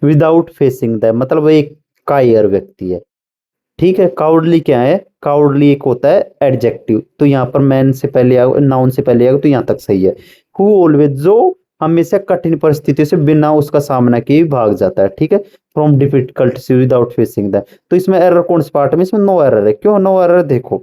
Speaker 1: without facing them, मतलब वो एक कायर व्यक्ति है। ठीक है, काउडली क्या है, काउडली एक होता है एडजेक्टिव। तो यहाँ पर मैन से पहले आएगा, नाउन से पहले आएगा, तो यहाँ तक सही है। हु ऑलवेज, जो हमेशा कठिन परिस्थितियों से बिना उसका सामना किए भाग जाता है। ठीक है, from difficult without facing them. तो इसमें एरर कौन सा पार्ट में, इसमें नो एरर है। क्यों नो एरर, देखो,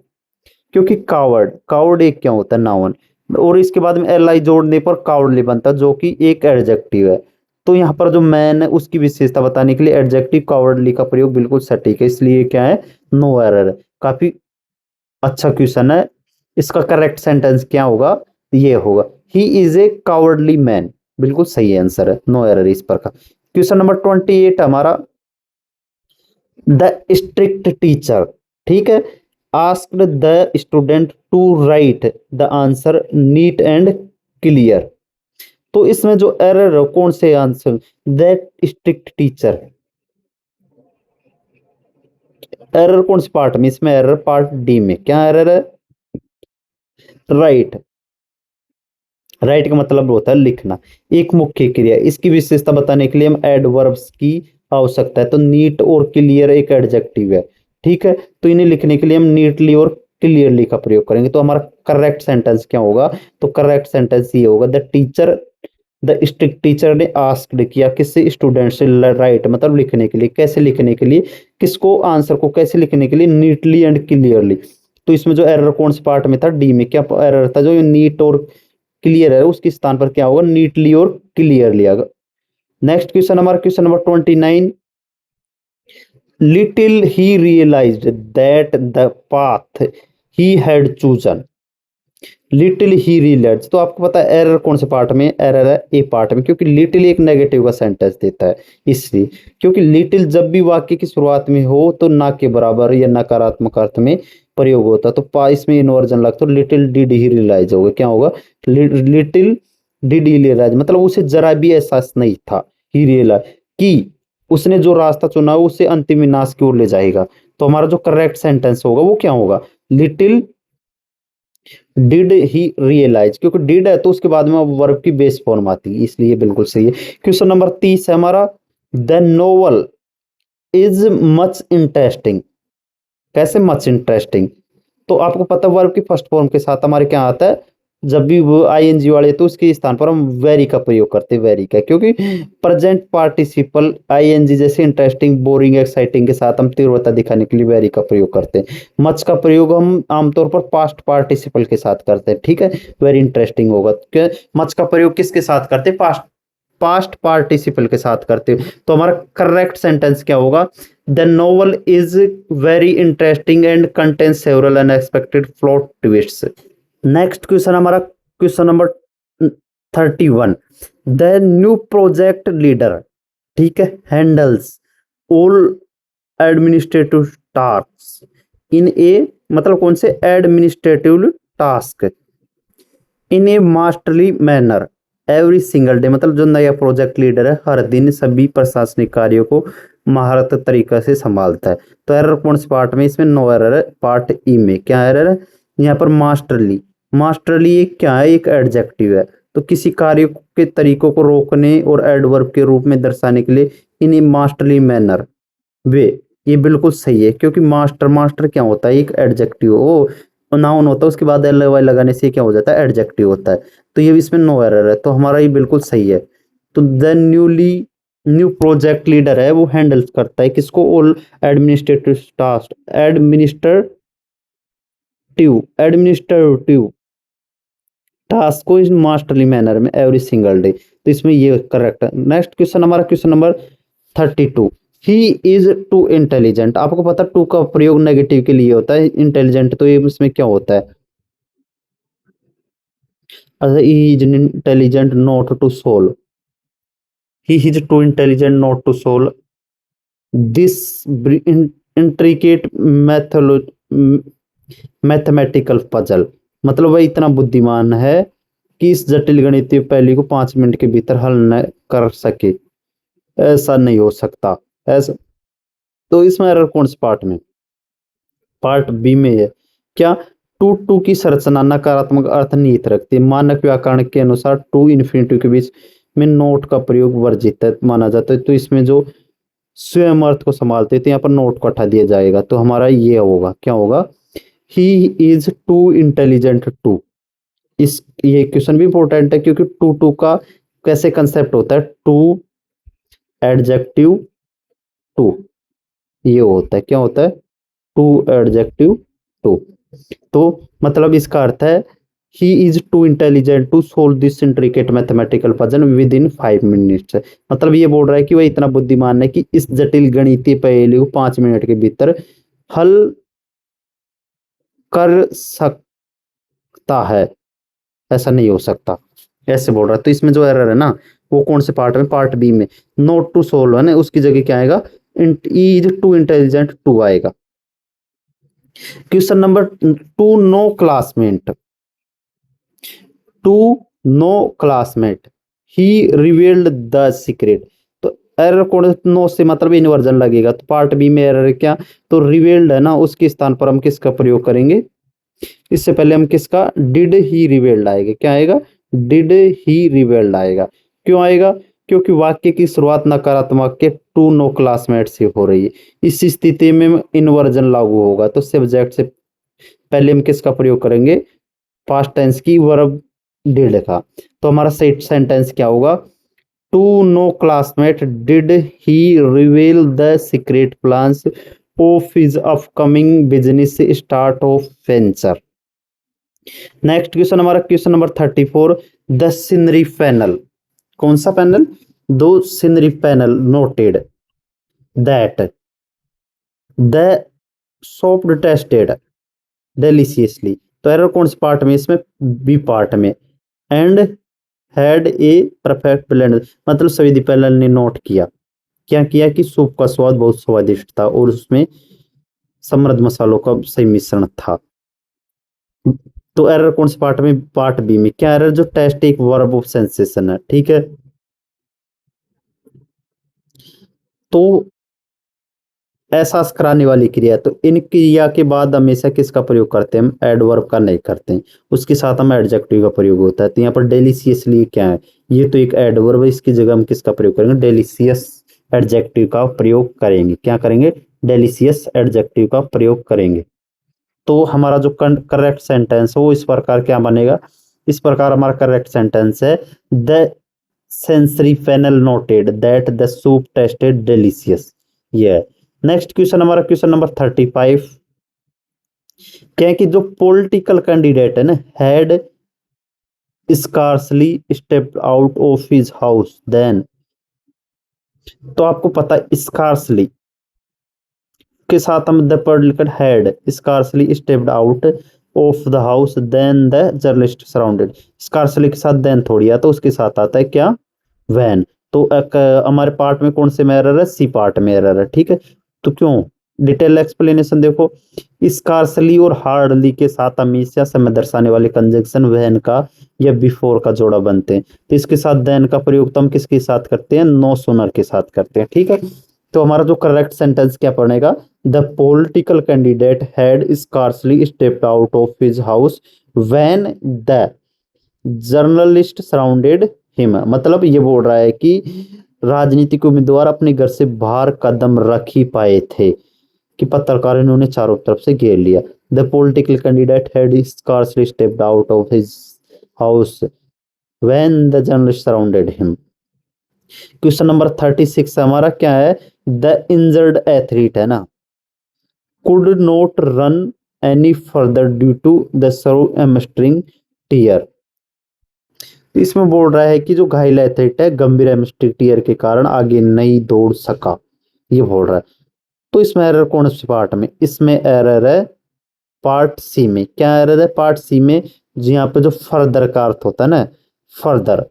Speaker 1: क्योंकि कावर्ड, कावर्ड एक क्या होता है, नाउन, और इसके बाद में एल आई जोड़ने पर कावर्डली बनता है, जो कि एक एडजेक्टिव है। तो यहाँ पर जो मैन है उसकी विशेषता बताने के लिए एडजेक्टिव कावर्डली का प्रयोग बिल्कुल सटीक है, इसलिए क्या है, नो एरर है। काफी अच्छा क्वेश्चन है। इसका करेक्ट सेंटेंस क्या होगा, ये होगा, he is A cowardly man, बिल्कुल सही आंसर है, नो एरर इस पर का। क्वेश्चन नंबर 28 हमारा, द स्ट्रिक्ट टीचर, ठीक है, asked the student to write the answer neat and clear. तो इसमें जो एरर है कौन से answer, that strict teacher, error कौन से पार्ट में, इसमें एरर पार्ट डी में। क्या एरर है, राइट, राइट का मतलब होता है लिखना, एक मुख्य क्रिया। इसकी विशेषता बताने के लिए हम एडवर्ब्स की आवश्यकता है। तो नीट और क्लियर एक एडजेक्टिव है, ठीक है। तो इन्हें लिखने के लिए हम नीटली और क्लियरली का प्रयोग करेंगे। तो हमारा करेक्ट सेंटेंस क्या होगा? तो करेक्ट सेंटेंस ये होगा, द स्ट्रिक्ट टीचर ने आस्क्ड किया किससे? स्टूडेंट से राइट मतलब लिखने के लिए। कैसे लिखने के लिए? किसको? आंसर को कैसे लिखने के लिए? Neatly and clearly. तो इसमें जो एरर कौन से पार्ट में था? डी में। क्या एरर था? जो नीट और क्लियर है उसके स्थान पर क्या होगा? नीटली और क्लियरली आएगा। नेक्स्ट क्वेश्चन हमारा question number 29। Little he realised that the path he had chosen. Little he realise, तो आपको पता है एरर कौन से पार्ट में? एरर है ए पार्ट में, क्योंकि लिटिल एक नेगेटिव का सेंटेंस देता है इसलिए। क्योंकि लिटिल जब भी वाक्य की शुरुआत में हो तो ना के बराबर या नकारात्मक अर्थ में प्रयोग होता है। तो पा इसमें इन्वर्जन लगता है, लिटिल डिड ही रियलाइज होगा। क्या होगा? लिटिल डिड ही रियलाइज मतलब उसे जरा भी एहसास नहीं था, ही रियलाइज, कि उसने जो रास्ता चुना उसे अंतिम विनाश की ओर ले जाएगा। तो हमारा जो करेक्ट सेंटेंस होगा वो क्या होगा? लिटिल डिड ही रियलाइज, क्योंकि डिड है तो उसके बाद में वर्ब की बेस फॉर्म आती है, इसलिए बिल्कुल सही है। क्वेश्चन नंबर 30 है हमारा, the novel is much interesting. कैसे मच इंटरेस्टिंग? तो आपको पता है वर्ब की फर्स्ट फॉर्म के साथ हमारे क्या आता है? जब भी वो आईएनजी वाले तो उसके स्थान पर हम वेरी का प्रयोग करते हैं, वेरी का, क्योंकि प्रेजेंट पार्टिसिपल आईएनजी जैसे इंटरेस्टिंग, बोरिंग, एक्साइटिंग के साथ हम तीव्रता दिखाने के लिए वेरी का प्रयोग करते हैं। मच का प्रयोग हम आमतौर पर पास्ट पार्टिसिपल के साथ करते हैं, ठीक है। वेरी इंटरेस्टिंग होगा, क्या मच का प्रयोग किसके साथ करते हैं? पास्ट पास्ट पार्टिसिपल के साथ करते हो। तो हमारा करेक्ट सेंटेंस क्या होगा? The novel is very interesting and contains several unexpected plot twists. Next question हमारा question number 31। The new project leader, ठीक है, handles all administrative task in a, मतलब कौन से? Administrative task in a masterly manner every single day, मतलब जो नया project leader है हर दिन सभी प्रशासनिक कार्यों को महारत तरीका से संभालता है। तो एरर कौन से पार्ट में? इसमें नो एरर है, पार्ट ई में। क्या एरर है यहाँ पर? मास्टरली। मास्टरली एक क्या है? एक एडजेक्टिव है। तो किसी कार्य के तरीकों को रोकने और एडवर्ब के रूप में दर्शाने के लिए इन ए मास्टरली मैनर वे, ये बिल्कुल सही है, क्योंकि मास्टर, मास्टर क्या होता है? एक एडजेक्टिव ओ नाउन होता है, उसके बाद एल वाई लगाने से क्या हो जाता है? एडजेक्टिव होता है। तो ये भी इसमें नो एरर है, तो हमारा ये बिल्कुल सही है। तो द न्यू प्रोजेक्ट लीडर है वो हैंडल करता है किसको? All administrative task, administrative task को इस मास्टरली मैनर में एवरी सिंगल डे। तो इसमें ये करेक्ट है। नेक्स्ट क्वेश्चन हमारा question number 32। He is too intelligent, आपको पता टू का प्रयोग नेगेटिव के लिए होता है, इंटेलिजेंट, तो ये इसमें क्या होता है? He is intelligent not to solve, he is too intelligent not to solve this intricate mathematical puzzle, मतलब वह इतना बुद्धिमान है कि इस जटिल गणितीय पहेली को 5 मिनट के भीतर हल न कर सके। ऐसा नहीं हो सकता, ऐसा। तो इसमें एरर कौन से पार्ट में? पार्ट बी में है। क्या? टू की संरचना नकारात्मक अर्थ निहित रखती है। मानक व्याकरण के अनुसार टू इन्फिनिटी के बीच में नोट का प्रयोग वर्जित है माना जाता है। तो इसमें जो स्वयं अर्थ को संभालते हैं तो यहाँ पर नोट को हटा दिया जाएगा। तो हमारा ये होगा, क्या होगा? He is too intelligent to. इस ये क्वेश्चन भी इंपॉर्टेंट है, क्योंकि टू का कैसे कंसेप्ट होता है? टू एडजेक्टिव टू, ये होता है, क्या होता है? Too adjective too. तो मतलब इसका अर्थ है he is too intelligent to solve this intricate mathematical puzzle within 5 minutes. मतलब ये बोल रहा है कि वह इतना बुद्धिमान है कि इस जटिल गणितीय पहेली को 5 मिनट के भीतर हल कर सकता है। ऐसा नहीं हो सकता, ऐसे बोल रहा है। तो इसमें जो एरर है ना वो कौन से पार्ट में? पार्ट बी में। नोट टू सोल्व है ना, उसकी जगह क्या आएगा? इज टू इंटेलिजेंट टू आएगा। Question number 2। No classmate, to no classmate he revealed the secret. तो एरर कौन? नो से मतलब इन्वर्जन लगेगा। तो पार्ट बी में एरर क्या? तो रिवील्ड है ना, उसके स्थान पर हम किसका प्रयोग करेंगे? इससे पहले हम किसका? डिड ही रिवील्ड आएगा। क्या आएगा? डिड ही रिवील्ड आएगा। क्यों आएगा? क्योंकि वाक्य की शुरुआत नकारात्मक के टू नो क्लासमेट से हो रही है। इस स्थिति में इन्वर्जन लागू होगा, तो सब्जेक्ट से पहले हम किसका प्रयोग करेंगे, पास्ट टेंस की वर्ब डिड का। तो हमारा सही सेंटेंस क्या होगा, to no classmate did he reveal the secret plans of his upcoming business start of venture. Next question हमारा question number 34, the scenery panel, कौन सा पैनल, दो scenery panel noted that the soap tasted deliciously. तो error कौन से part में, इसमें B part में। And had a perfect blend, मतलब सभी पैनल ने नोट किया, क्या किया कि सूप का स्वाद बहुत स्वादिष्ट था और उसमें समृद्ध मसालों का सही मिश्रण था। तो एरर कौन से पार्ट में, पार्ट बी में। क्या एरर, जो टेस्ट एक वर्ब ऑफ सेंसेशन है, ठीक है। तो एहसास कराने वाली क्रिया, तो इन क्रिया के बाद हमेशा किसका प्रयोग करते हैं हम, एडवर्ब का नहीं करते हैं, उसके साथ हम एडजेक्टिव का प्रयोग होता है। तो यहाँ पर डेलीशियसली क्या है, ये तो एक एडवर्ब है, इसकी जगह हम किसका प्रयोग करेंगे, डेलीशियस एडजेक्टिव का प्रयोग करेंगे। क्या करेंगे, डेलीशियस एडजेक्टिव का प्रयोग करेंगे। तो हमारा जो करेक्ट सेंटेंस है वो इस प्रकार क्या बनेगा, इस प्रकार हमारा करेक्ट सेंटेंस है, the sensory panel noted that the soup tasted delicious. ये नेक्स्ट क्वेश्चन हमारा क्वेश्चन नंबर 35, क्या है कि जो पॉलिटिकल कैंडिडेट है ना, had scarcely stepped out of his house then. तो आपको पता है स्कार्सली के साथ हम the political had scarcely stepped out of the house then the journalist surrounded. Scarcely के साथ देन थोड़ी आता, तो उसके साथ आता है क्या, वैन। तो हमारे पार्ट में कौन से में एरर है, सी पार्ट में एरर है, ठीक है। तो क्यों, डिटेल एक्सप्लेनेशन देखो, स्कार्सली और हार्डली के साथ हमेशा समय दर्शाने वाले कंजंक्शन वैन का या बिफोर का जोड़ा बनते हैं। तो इसके साथ देन का प्रयोग तो हम किसके साथ करते हैं, नो सुनर के साथ करते हैं, ठीक है। तो हमारा जो करेक्ट सेंटेंस क्या पड़ेगा, the political candidate had scarcely stepped out of his house when the journalist surrounded him. मतलब ये बोल रहा है कि राजनीतिक उम्मीदवार अपने घर से बाहर कदम रख ही पाए थे कि पत्रकारों ने उन्हें चारों तरफ से घेर लिया। The political candidate had scarcely stepped out of his house when the journalist surrounded him. Question number 36 हमारा क्या है, द इंजर्ड एथलीट है ना, could not run any further due to the severe hamstring tear. इसमें बोल रहा है कि जो घायल एथलीट है गंभीर हैमस्ट्रिंग टीयर के कारण आगे नहीं दौड़ सका, ये बोल रहा है। तो इसमें एरर कौन से पार्ट में, इसमें एरर है पार्ट सी में। क्या एरर है पार्ट सी में, जी यहाँ पे जो फर्दर का अर्थ होता है ना, फर्दर,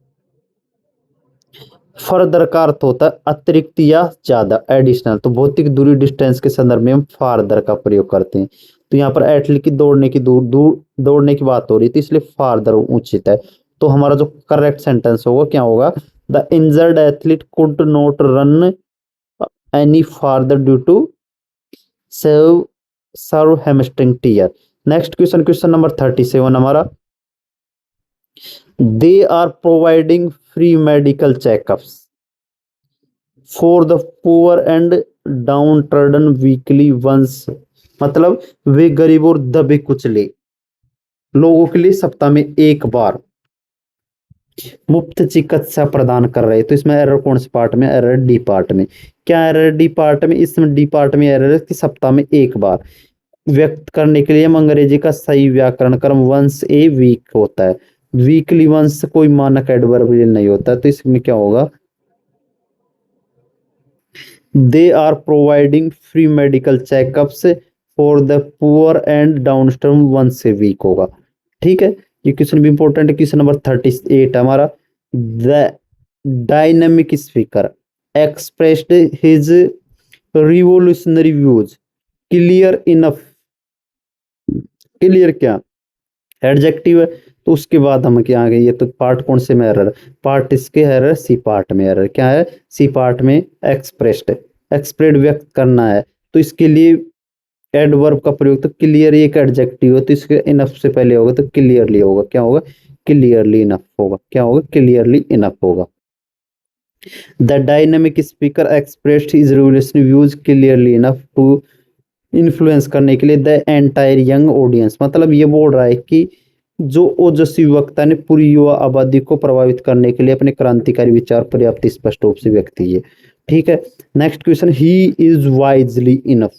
Speaker 1: फर्दर का अर्थ होता है अतिरिक्त या ज्यादा, एडिशनल। तो भौतिक दूरी डिस्टेंस के संदर्भ में हम फारदर का प्रयोग करते हैं। तो यहाँ पर एथलीट की दौड़ने की दूर दूर दौड़ने की बात हो रही थी, इसलिए फारदर उचित है। तो हमारा जो करेक्ट सेंटेंस होगा क्या होगा, the injured athlete could not run any further due to serve serve hamstring tear. Next question, question number 37 हमारा, they are providing free medical checkups for the poor and downtrodden weekly once. मतलब वे गरीब और दबे कुचले लोगों के लिए सप्ताह में एक बार मुफ्त चिकित्सा प्रदान कर रहे। तो इसमें एरर कौन से पार्ट में, एरर डी पार्ट में। क्या एरर डी पार्ट में, इसमें डी पार्ट में एरर है कि सप्ताह में एक बार व्यक्त करने के लिए हम अंग्रेजी का सही व्याकरण क्रम वंस ए वीक होता है, वीकली वंस कोई मानक एडवर्ब नहीं होता। तो इसमें क्या होगा, they are providing free medical checkups for the poor and downstream once a week होगा, ठीक है। ये क्वेश्चन भी इंपॉर्टेंट है। क्वेश्चन नंबर 38 हमारा, the dynamic speaker expressed his revolutionary views clear enough. Clear क्या एडजेक्टिव है, तो उसके बाद हम क्या आ गए, ये तो पार्ट कौन से में एरर, पार्ट इसके एरर सी पार्ट में एरर। क्या है, सी पार्ट में एक्सप्रेस्ड, एक्सप्रेड व्यक्त करना है। तो इसके लिए एडवर्ब का प्रयोग, तो क्लियर एक एडजेक्टिव है, तो इसके इनफ से पहले होगा तो क्लियरली होगा। क्या होगा, क्लियरली इनफ होगा। क्या होगा, क्लियरली इनफ होगा। The dynamic speaker expressed his revolutionary views clearly enough to influence करने के लिए द एंटायर यंग ऑडियंस। मतलब ये बोल रहा है कि जो ओजस्वी वक्ता ने पूरी युवा आबादी को प्रभावित करने के लिए अपने क्रांतिकारी विचार पर्याप्त स्पष्ट रूप से व्यक्त किए। ठीक है। Next question, he is wisely enough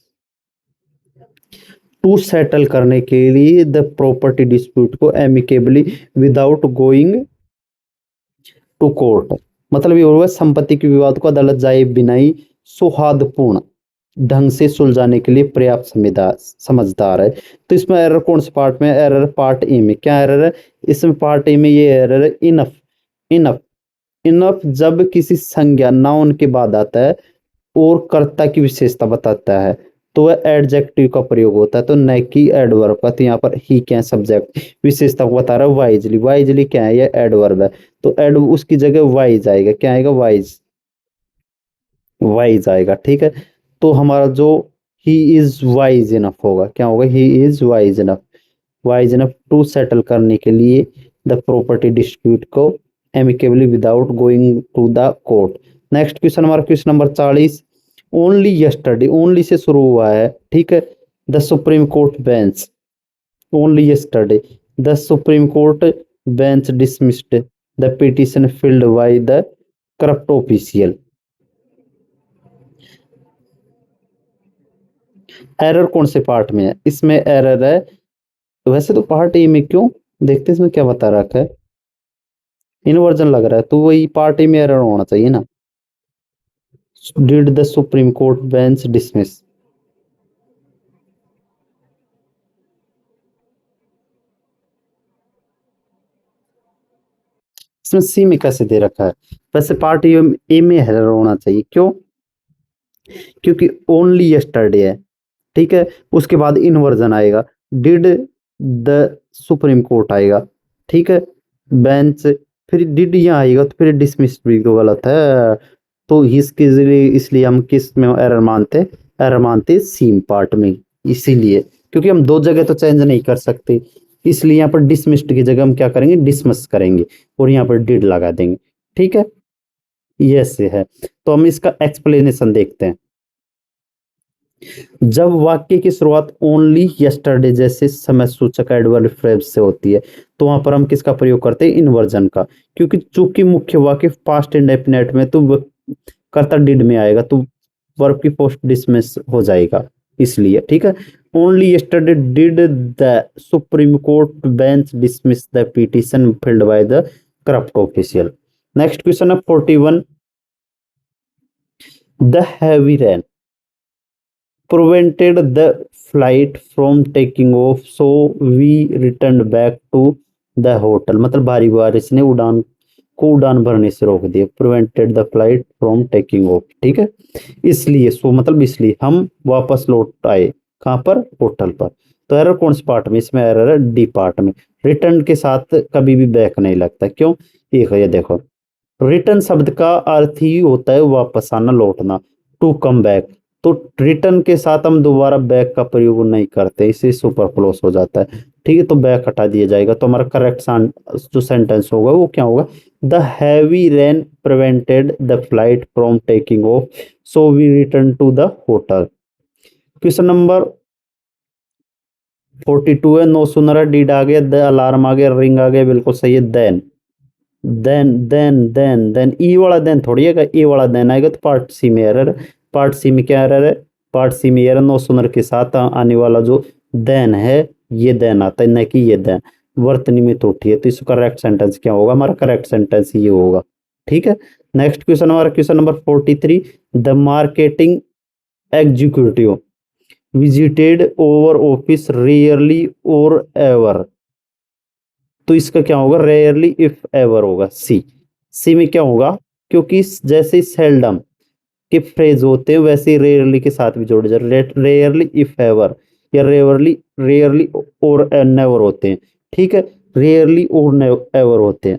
Speaker 1: to settle करने के लिए द प्रॉपर्टी डिस्प्यूट को amicably without going to court. मतलब ये होगा संपत्ति के विवाद को अदालत जाए बिना ही सौहार्दपूर्ण ढंग से सुलझाने के लिए पर्याप्त समझदार है। तो इसमें एरर कौन से पार्ट में? एरर पार्ट ए में। क्या एरर है इसमें? पार्ट ए में ये एरर है इनफ। इनफ इनफ जब किसी संज्ञा नाउन के बाद आता है और कर्ता की विशेषता बताता है तो वह एडजेक्टिव का प्रयोग होता है, तो न कि एडवर्ब का। तो यहाँ पर ही क्या है? सब्जेक्ट विशेषता को बता रहा है वाइजली। वाइजली क्या है? ये एडवर्ब है, तो एड उसकी जगह वाइज आएगा। क्या आएगा? वाइज। वाइज आएगा। ठीक है। तो हमारा जो ही इज वाइज इनफ होगा, क्या होगा? He is wise enough. Wise enough to settle करने के लिए द प्रॉपर्टी डिस्प्यूट को amicably without going to the court. Next question हमारा question number 40। Only yesterday, only से शुरू हुआ है। ठीक है। The Supreme Court bench, only yesterday the Supreme Court bench dismissed the petition filed by the corrupt official. Error कौन से part में है? इसमें एरर है, वैसे तो पार्ट ए में, क्यों देखते इसमें क्या बता रखा है, इनवर्जन लग रहा है, तो वही पार्ट ए में एरर होना चाहिए ना। Did the Supreme Court bench dismiss. इसमें सी में कैसे दे रखा है? वैसे पार्ट ए में एरर होना चाहिए, क्यों? क्योंकि ओनली यस्टरडे है। ठीक है। उसके बाद इनवर्जन आएगा, डिड द सुप्रीम कोर्ट आएगा। ठीक है। बेंच, फिर डिड यहाँ आएगा तो फिर डिसमिस भी तो गलत है। तो इसके लिए इसलिए हम किस में एरर मानते? एरर मानते सी पार्ट में। इसीलिए क्योंकि हम दो जगह तो चेंज नहीं कर सकते, इसलिए यहाँ पर डिसमिस्ड की जगह हम क्या करेंगे? डिसमिस करेंगे और यहाँ पर डिड लगा देंगे। ठीक है। ये से है। तो हम इसका एक्सप्लेनेशन देखते हैं। जब वाक्य की शुरुआत ओनली यस्टरडे जैसे समय सूचक एडवर्ब फ्रेज से होती है तो वहां पर हम किसका प्रयोग करते हैं? इन्वर्जन का। क्योंकि चूंकि मुख्य वाक्य पास्ट इंडेफिनिट में तो कर्ता डिड में आएगा तो वर्ब की पोस्ट डिसमिस हो जाएगा, इसलिए। ठीक है। Only yesterday did the Supreme Court bench dismiss the petition filed by the corrupt official. Next question है 41। The heavy rain prevented the flight from taking off, so we returned back to the hotel। मतलब भारी बारिश ने उड़ान भरने से रोक दिया। prevented the flight from taking off। ठीक है। इसलिए सो मतलब इसलिए हम वापस लौट आए। कहाँ पर? होटल पर। तो एरर कौन से पार्ट में? इसमें एरर है डी पार्ट में। रिटर्न के साथ कभी भी बैक नहीं लगता, क्यों? एक है, ये देखो, रिटर्न शब्द का अर्थ ही होता है वापस आना, लौटना, टू कम बैक। तो रिटर्न के साथ हम दोबारा बैक का प्रयोग नहीं करते, इसे सुपरफ्लूस हो जाता है। ठीक है। तो बैक हटा दिया जाएगा, तो हमारा करेक्ट जो सेंटेंस होगा वो क्या होगा? The heavy rain prevented the flight from taking off, so we return to the hotel. Question number 42 है। नो सुनर डीड आ गया, द अलार्म आ गया, रिंग आ गया, बिल्कुल सही है। देन ई वाला देन थोड़ी है, ए वाला देन आएगा तो पार्ट सी में एरर। पार्ट सी में क्या एरर है? पार्ट सी में एरर नो सुनर के साथ आने वाला जो देन है ये देन आता है, न कि ये देन। वर्तनी में त्रुटि है, तो इसका करेक्ट सेंटेंस क्या होगा? हमारा करेक्ट सेंटेंस ये होगा। ठीक है। नेक्स्ट क्वेश्चन हमारा question number 43। The marketing executive visited over office rarely और एवर। तो इसका क्या होगा? रेयरली इफ एवर होगा। सी में क्या होगा? क्योंकि जैसे सेल्डम के फ्रेज होते हैं वैसे रेयरली के साथ भी जोड़े जाते, रेयरली इफ एवर या रेयरली रेयरली और नेवर होते हैं। ठीक है। रेयरली और एवर होते हैं।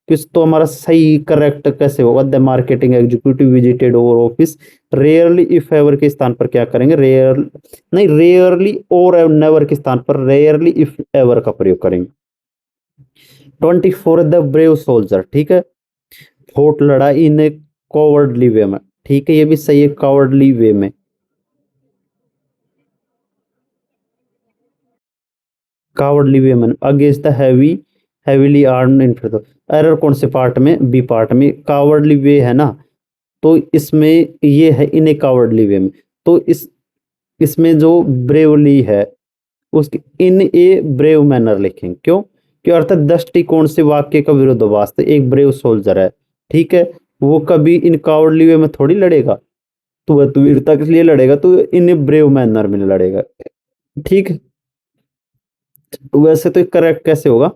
Speaker 1: किस तो हमारा सही करेक्ट कैसे होगा? The marketing executive visited over office rarely if ever के स्थान पर क्या करेंगे? रेयर नहीं, रेयरली और नेवर के स्थान पर रेयरली इफ एवर का प्रयोग करेंगे। 24 द ब्रेव सोल्जर। ठीक है। फोर्ट लड़ा इन कॉवर्डली वे में, ठीक है, ये भी सही है, कॉवर्डली वे में। कावर्डली वेमन against the heavily armed invader. Error कौन से पार्ट में? बी पार्ट में। कावर्डली वे है ना, तो इसमें ये है इन ए कावर्डली वे में। तो इसमें जो ब्रेवली है उसकी इन ए ब्रेव मैनर लिखेंगे। क्यों? क्यों अर्थात दृष्टिकोण से वाक्य का विरोधाभास। तो एक ब्रेव सोल्जर है, ठीक है, वो कभी इन कावर्डली वे में थोड़ी लड़ेगा, तो वह तो वीरता के लिए लड़ेगा, तो इन ए ब्रेव मैनर में लड़ेगा, ठीक है। वैसे तो करेक्ट कैसे होगा?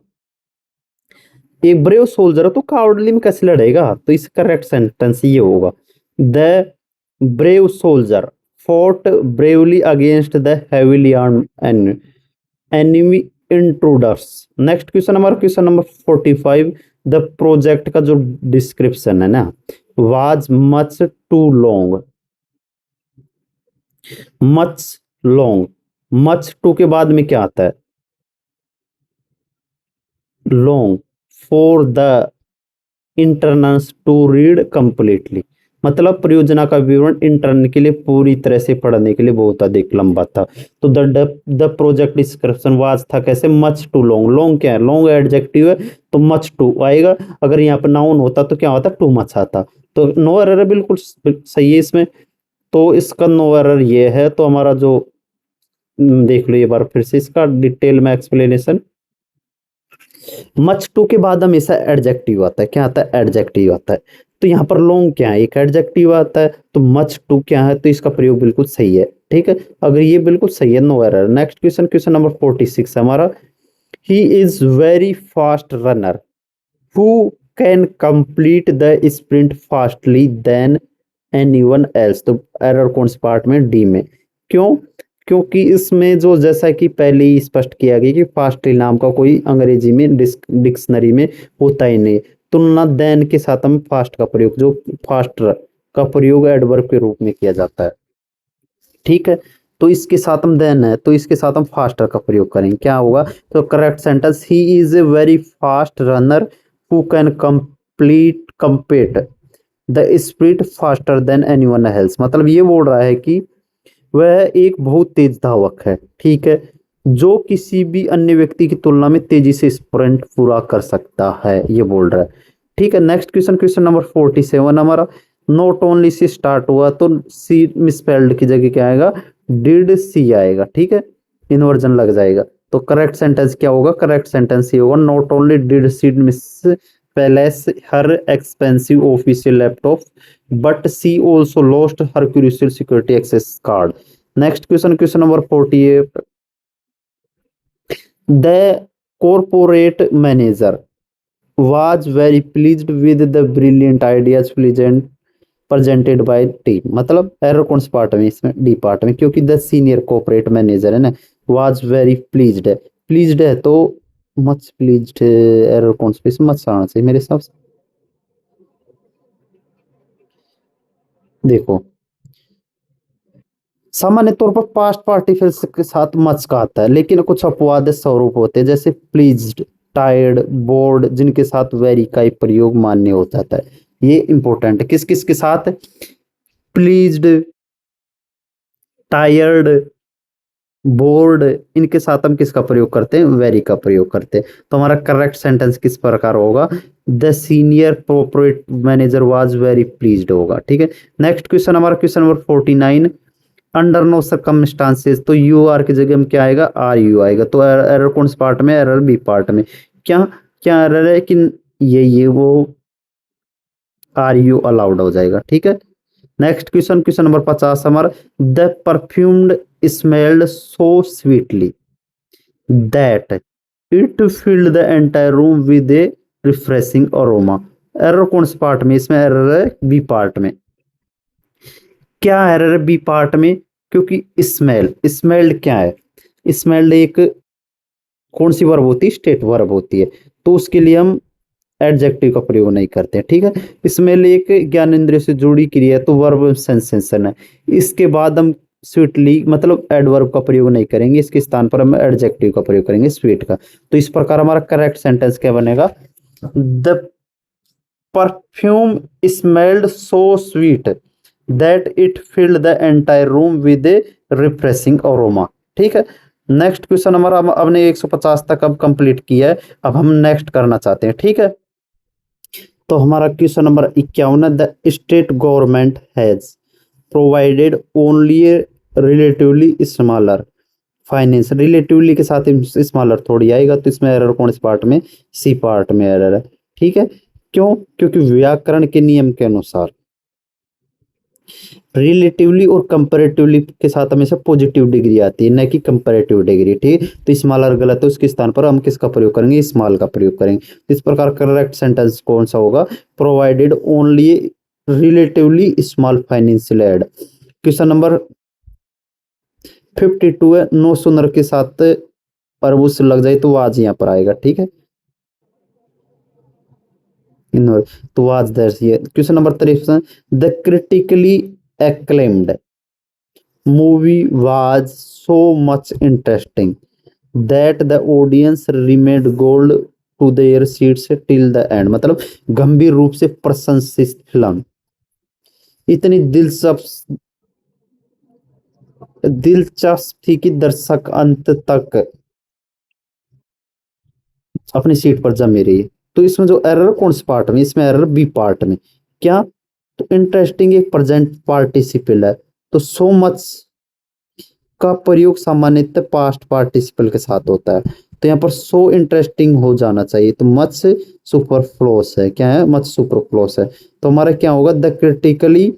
Speaker 1: एक ब्रेव सोल्जर है तो कावर्डली में कैसे लड़ेगा? तो इसका करेक्ट सेंटेंस ये होगा, the brave soldier fought bravely against the heavily armed enemy intruders। Next question number 45। The project का जो डिस्क्रिप्शन है ना, was much too long. Much long, much too के बाद में क्या आता है? Long for the interns to read completely. मतलब परियोजना का विवरण इंटर्न के लिए पूरी तरह से पढ़ने के लिए बहुत अधिक लंबा था। तो द प्रोजेक्ट डिस्क्रिप्शन वाज था कैसे? Much too long. लॉन्ग क्या है? लॉन्ग एडजेक्टिव है तो मच टू आएगा। अगर यहाँ पर नाउन होता तो क्या होता? टू मच आता। तो नो एरर है, बिल्कुल सही है इसमें। तो इसका नो एरर ये है। तो हमारा जो देख लो ये बार फिर से इसका डिटेल में एक्सप्लेनेशन। मच टू के बाद हमेशा एडजेक्टिव आता है। क्या आता है? एडजेक्टिव आता है। तो यहाँ पर लॉन्ग क्या है? एक एडजेक्टिव आता है। तो मच टू क्या है? तो इसका प्रयोग बिल्कुल सही है, ठीक है। अगर ये बिल्कुल सही है, no error. Next question number 46 है हमारा। He is very fast runner who can complete the sprint fastly than anyone else. तो एरर कौन से पार्ट में? डी में। क्यों? क्योंकि इसमें जो जैसा कि पहले ही स्पष्ट किया गया कि फास्टली नाम का कोई अंग्रेजी में डिक्शनरी में होता ही नहीं। तुलना देन के साथ हम फास्ट का प्रयोग, जो फास्ट का प्रयोग एडवर्ब के रूप में किया जाता है, ठीक है। तो इसके साथ हम देन है तो इसके साथ हम फास्टर का प्रयोग करेंगे। क्या होगा? तो correct sentence, he is a very fast runner who can complete compete the speed faster than anyone else. मतलब ये बोल रहा है कि वह एक बहुत तेज धावक है, ठीक है, जो किसी भी अन्य व्यक्ति की तुलना में तेजी से स्प्रिंट पूरा कर सकता है, ये बोल रहा है, ठीक है। नेक्स्ट क्वेश्चन नंबर 47 हमारा। नॉट ओनली से स्टार्ट हुआ तो सी मिसस्पेल्ड की जगह क्या आएगा? डिड सी आएगा, ठीक है, इन्वर्जन लग जाएगा। तो करेक्ट सेंटेंस क्या होगा? करेक्ट सेंटेंस ये होगा, not only did she misplace her expensive official laptop but she also lost her crucial security access card. Next question number 48। द कॉर्पोरेट मैनेजर was very pleased with the brilliant ideas presented by team। मतलब error कौन से part में? इसमें D part में, क्योंकि द सीनियर कॉर्पोरेट मैनेजर है ना, was very pleased है। प्लीज्ड है तो मच प्लीज्ड, एरर कौन से? इसमें मच आना चाहिए मेरे हिसाब से। देखो सामान्य तौर पर पास्ट पार्टिकल्स के साथ मच का आता है, लेकिन कुछ अपवाद स्वरूप होते हैं, जैसे प्लीज्ड, टायर्ड, बोर्ड, जिनके साथ वेरी का प्रयोग मान्य हो जाता है। ये इंपॉर्टेंट है। किस किस के साथ? प्लीज्ड, टायर्ड, बोर्ड, इनके साथ हम किसका प्रयोग करते हैं? वेरी का प्रयोग करते हैं। तो हमारा करेक्ट सेंटेंस किस प्रकार होगा? The senior corporate manager was very pleased होगा, ठीक है। नेक्स्ट क्वेश्चन हमारा question number 49। Under no circumstances, तो यू आर की जगह में क्या आएगा? आर यू आएगा। तो एरर कौन से पार्ट में? एरर बी पार्ट में। क्या क्या एरर है कि ये वो आर यू अलाउड हो जाएगा, ठीक है। नेक्स्ट क्वेश्चन नंबर 50 हमारा। The perfumed smelled so sweetly that it filled the entire room with A refreshing aroma. Error कौन से पार्ट में? इसमें एरर है बी पार्ट में। क्या एरर है बी पार्ट में? क्योंकि स्मेल्ड क्या है? स्मेल्ड एक कौन सी वर्ब होती है? स्टेट वर्ब होती है। तो उसके लिए हम एडजेक्टिव का प्रयोग नहीं करते हैं, ठीक है। स्मेल एक ज्ञान इंद्रिय से जुड़ी क्रिया है, तो वर्ब सेंसेशन है। इसके बाद हम स्वीटली मतलब एडवर्ब का प्रयोग नहीं करेंगे, इसके स्थान पर हम एडजेक्टिव का प्रयोग करेंगे, स्वीट का। तो इस प्रकार हमारा करेक्ट सेंटेंस क्या बनेगा? The perfume smelled so sweet that it filled the entire room with A refreshing aroma. ठीक है। नेक्स्ट क्वेश्चन हमारा, हमने 150 तक अब कंप्लीट किया है, अब हम नेक्स्ट करना चाहते हैं। ठीक है। तो हमारा क्वेश्चन नंबर 51 है, the state government has provided only A relatively smaller finance. Relatively के साथ स्मॉलर थोड़ी आएगा, तो इसमें एरर कौन से पार्ट में, सी पार्ट में एरर है। ठीक है। क्यों? क्योंकि व्याकरण के नियम के अनुसार रिलेटिवली और कंपैरेटिवली के साथ हमेशा पॉजिटिव डिग्री आती है, न कि कंपैरेटिव डिग्री। ठीक है। तो स्मॉलर गलत है, उसके स्थान पर हम किसका प्रयोग करेंगे, स्मॉल का प्रयोग करेंगे। इस प्रकार करेक्ट सेंटेंस कौन सा होगा, provided only relatively small financial aid. Question number 52 है, नो सुनर के साथ परवुस लग जाए तो आज यहाँ पर आएगा। ठीक है। तो आज दर्शिए। Question number 53, the critically acclaimed movie was so much interesting that the audience remained gold to their seats till the end। मतलब गंभीर रूप से प्रशंसित फिल्म इतनी दिलचस्प थी कि दर्शक अंत तक अपनी सीट पर जमे रही। तो इसमें जो एरर कौन से पार्ट में, इसमें एरर बी पार्ट में। क्या? तो इंटरेस्टिंग एक प्रेजेंट पार्टिसिपल है, तो सो मच का प्रयोग सामान्यतः पास्ट पार्टिसिपल के साथ होता है। तो यहाँ पर सो इंटरेस्टिंग हो जाना चाहिए, तो मच सुपरफ्लोस है। क्या है? मच सुपरफ्लोस है। तो हमारा क्या होगा, the critically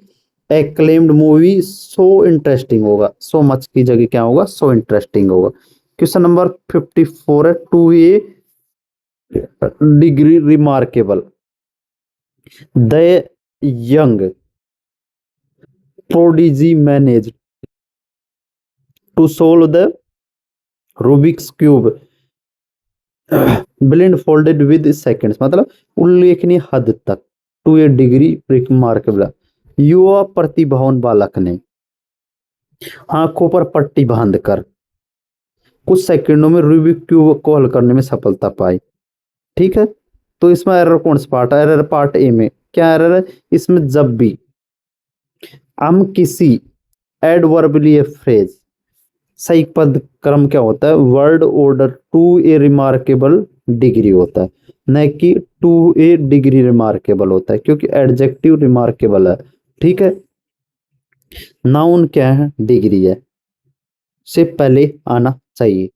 Speaker 1: acclaimed movie so interesting होगा, सो मच की जगह क्या होगा, सो इंटरेस्टिंग होगा। क्वेश्चन नंबर 54 है, to a degree remarkable the young prodigy manage to solve the Rubik's cube blindfolded with seconds. मतलब उल्लेखनीय हद तक, टू ए डिग्री रिमार्केबल। युवा प्रतिभावान बालक ने आंखों पर पट्टी बांधकर कुछ सेकंडों में रूबिक क्यूब को हल करने में सफलता पाई। ठीक है। तो इसमें एरर कौन सा पार्ट है, एरर पार्ट ए में। क्या एरर है इसमें, जब भी हम किसी एडवर्बियल फ्रेज, सही पद क्रम क्या होता है, word order to a remarkable degree होता है, न कि टू ए डिग्री रिमार्केबल होता है, क्योंकि एडजेक्टिव रिमार्केबल है। ठीक है। नाउन क्या है, डिग्री है, से पहले आना चाहिए।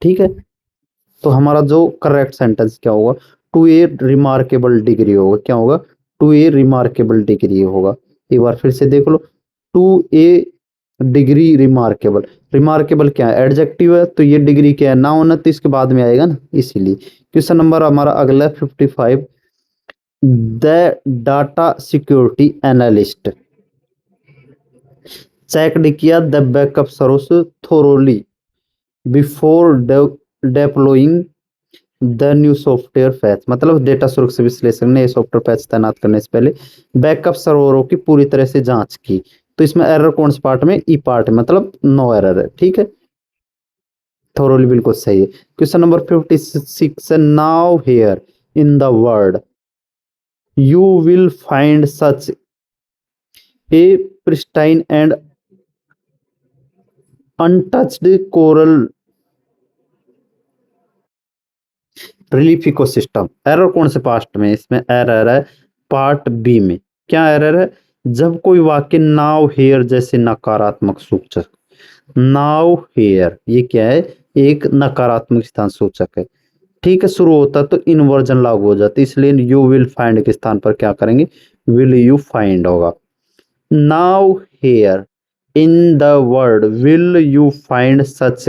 Speaker 1: ठीक है। तो हमारा जो करेक्ट सेंटेंस क्या होगा, टू ए रिमार्केबल डिग्री होगा। क्या होगा, टू ए रिमार्केबल डिग्री होगा। एक बार फिर से देख लो, to a degree remarkable. Remarkable क्या है, एडजेक्टिव है, तो ये डिग्री क्या है, नाउन है, तो इसके बाद में आएगा ना, इसीलिए। क्वेश्चन नंबर हमारा अगला 55, the data security analyst checked किया the backup service thoroughly before deploying the new software patch. मतलब डेटा सुरक्षा विश्लेषक ने सॉफ्टवेयर पैच तैनात करने से पहले बैकअप सर्वरों की पूरी तरह से जांच की। तो इसमें एरर कौन से पार्ट में, ई पार्ट में, मतलब नो एरर है। ठीक है। थोरोली बिल्कुल सही है। क्वेश्चन नंबर 56 है, now here in the world you will find such A pristine and untouched coral relief ecosystem. Error कौन से पार्ट में, इसमें एरर है पार्ट बी में। क्या एरर है, जब कोई वाक्य नाउ हियर जैसे नकारात्मक सूचक, नाउ हियर ये क्या है, एक नकारात्मक स्थान सूचक है। ठीक है, शुरू होता तो इन्वर्जन लागू हो जाता, इसलिए यू विल फाइंड के स्थान पर क्या करेंगे, विल यू फाइंड होगा। Now here in the world will you find such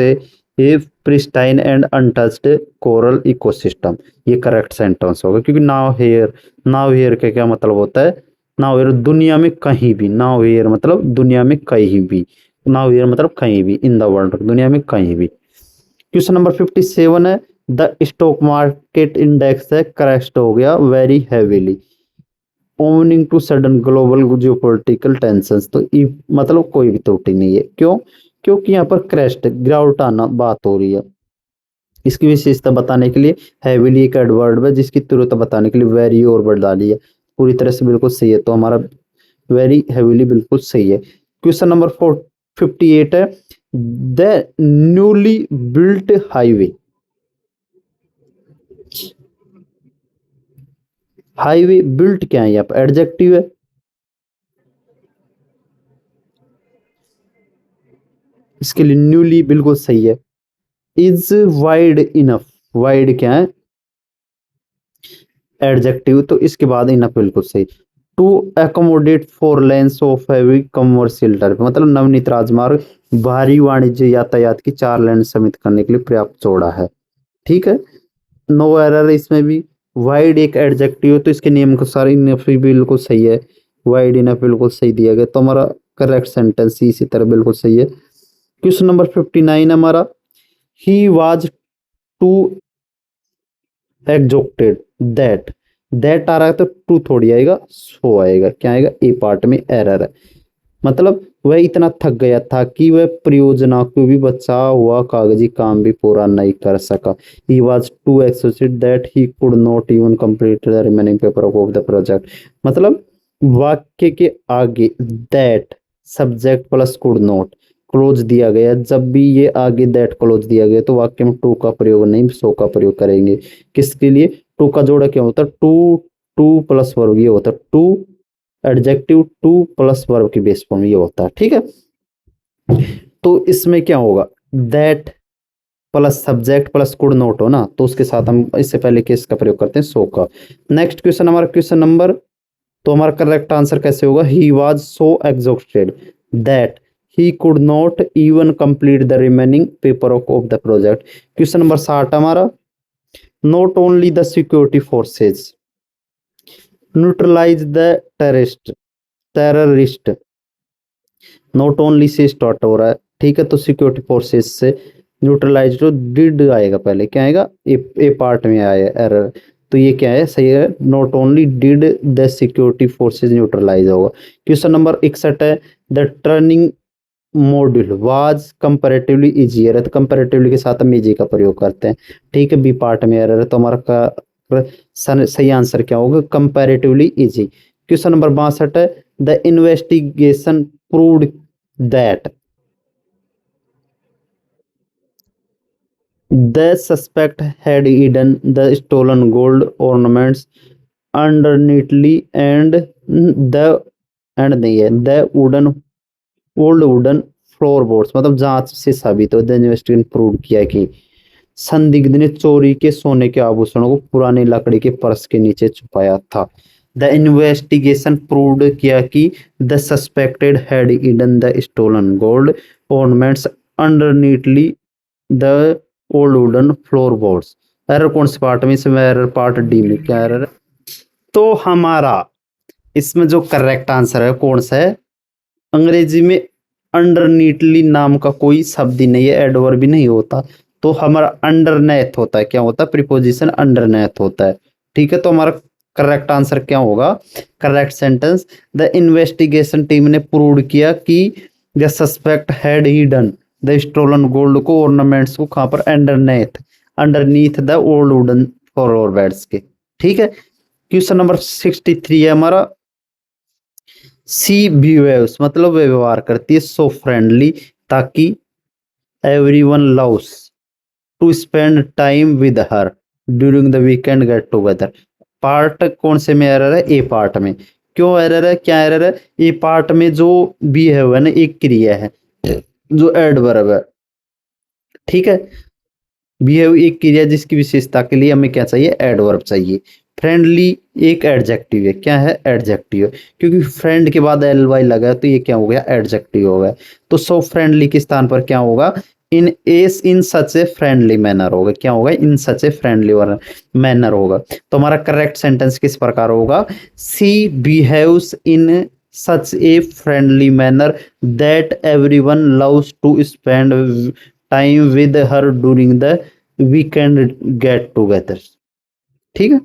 Speaker 1: A pristine and untouched coral ecosystem. ये करेक्ट सेंटेंस होगा, क्योंकि नाउ हियर का क्या मतलब होता है, नाउ हियर दुनिया में कहीं भी, नाउ हियर मतलब दुनिया में कहीं भी, नाउ हियर मतलब कहीं भी, इन द वर्ल्ड दुनिया में कहीं भी। क्वेश्चन नंबर 57 है, द स्टॉक मार्केट इंडेक्स है क्रैश्ड हो गया very heavily owing to sudden global geopolitical tensions. तो मतलब कोई भी त्रुटि नहीं है। क्यों? क्योंकि यहाँ पर क्रैश्ड गिरावट आना बात हो रही है। इसकी विशेषता बताने के लिए हैवीली एक एडवर्ब है, जिसकी तीव्रता बताने के लिए वेरी और वर्ड डाली है। पूरी तरह से बिल्कुल सही है, तो हमारा वेरी हेवीली बिल्कुल सही है। क्वेश्चन नंबर 458 है, the newly built highway. Highway built क्या है, यहाँ पर एडजेक्टिव है। इसके लिए न्यूली बिल्कुल सही है। इज वाइड इनफ, वाइड क्या है, एडजेक्टिव, तो इसके बाद इनफ बिल्कुल सही। To accommodate four lanes of heavy commercial traffic, मतलब नवनीत राजमार्ग भारी वाणिज्य यातायात की 4 लेन समित करने के लिए पर्याप्त चौड़ा है। ठीक है, नो एरर इसमें भी। वाइड एक एडजेक्टिव है, तो इसके नियम के सारे इनफ भी बिल्कुल सही है। वाइड इनफ बिल्कुल सही दिया गया, तो हमारा करेक्ट सेंटेंस इसी तरह बिल्कुल सही है। क्वेश्चन नंबर 59 हमारा, he was too exhausted that. That आ रहा है तो टू थोड़ी आएगा, सो आएगा। क्या आएगा, ए पार्ट में एरर है, मतलब वह इतना थक गया था कि वह परियोजना को भी बचा हुआ कागजी काम भी पूरा नहीं कर सका। He was too exhausted that he could not even complete the remaining paper of the project. मतलब वाक्य के आगे that subject plus could not close दिया गया, जब भी ये आगे दैट क्लोज दिया गया तो वाक्य में टू का प्रयोग नहीं सो का प्रयोग करेंगे। किसके लिए, टू का जोड़ा क्या होता है, टू, टू प्लस वर्ब ये होता है too, adjective to plus verb की बेस फॉर्म ये होता है। ठीक है, तो इसमें क्या होगा, that plus subject plus could not हो ना, तो उसके साथ हम इससे पहले किस का प्रयोग करते हैं, सो का। नेक्स्ट क्वेश्चन हमारा क्वेश्चन नंबर, तो हमारा करेक्ट आंसर कैसे होगा, he was so exhausted that he could not even complete the remaining paper of the project. Question number 60 हमारा, not only the security forces neutralise the terrorist, not only से start हो रहा है। ठीक है, तो सिक्योरिटी फोर्सेज से neutralise, तो डिड आएगा पहले, क्या आएगा, ए पार्ट में आया एरर, तो ये क्या है, सही है, not only did the security forces neutralise होगा। क्वेश्चन नंबर 61 है, the turning module was comparatively easier है, तो कंपैरेटिवली के साथ हम इजी का प्रयोग करते हैं। ठीक है, बी पार्ट में एरर है, तो हमारा सही आंसर क्या होगा, कंपैरेटिवली इजी। क्वेश्चन नंबर 62 है, the investigation proved that the suspect had hidden the stolen gold ornaments underneathly and the end नहीं है the wooden old wooden floor boards, मतलब जांच से साबित हो, द इन्वेस्टिगेशन प्रूव किया कि संदिग्ध ने चोरी के सोने के आभूषणों को पुरानी लकड़ी के पर्स के नीचे छुपाया था। द इन्वेस्टिगेशन प्रूव्ड किया कि the suspected had hidden the stolen gold ornaments underneathly the old wooden floor boards. Error कौन से पार्ट में, इसमें एरर पार्ट डी में, क्या एरर है, तो हमारा इसमें जो करेक्ट आंसर है कौन सा है, अंग्रेजी में अंडरनीटली नाम का कोई शब्द ही नहीं है, एडवर्ब भी नहीं होता, तो हमारा अंडरनेथ होता है, क्या होता है, प्रीपोजिशन अंडरनेथ होता है। ठीक है, तो हमारा करेक्ट आंसर क्या होगा, correct sentence, the investigation team ने प्रूव किया कि the suspect had hidden the stolen gold को, ऑर्नामेंट्स को कहां पर, underneath, underneath the old wooden floor beds के। ठीक है, क्वेश्चन नंबर 63 है हमारा, सी बिहेव्स, मतलब वे व्यवहार करती है सो फ्रेंडली ताकि everyone loves to spend time with her during the weekend get together. Part कौन से में एरर है, ए पार्ट में। क्यों एरर है, क्या एरर है, ए पार्ट में जो बिहेव है ना एक क्रिया है जो एडवर्ब है। ठीक है, बिहेव एक क्रिया जिसकी विशेषता के लिए हमें क्या चाहिए, एडवर्ब चाहिए। फ्रेंडली एक एडजेक्टिव है, क्या है, एडजेक्टिव है, क्योंकि फ्रेंड के बाद एल वाई लगा है तो ये क्या हो गया, एडजेक्टिव हो गया। तो सो फ्रेंडली के स्थान पर क्या होगा, इन सच ए फ्रेंडली मैनर होगा, क्या होगा, इन सच ए फ्रेंडली मैनर होगा। तो हमारा करेक्ट सेंटेंस किस प्रकार होगा, she behaves in such a friendly manner that everyone loves to spend time with her during the weekend get together. ठीक है,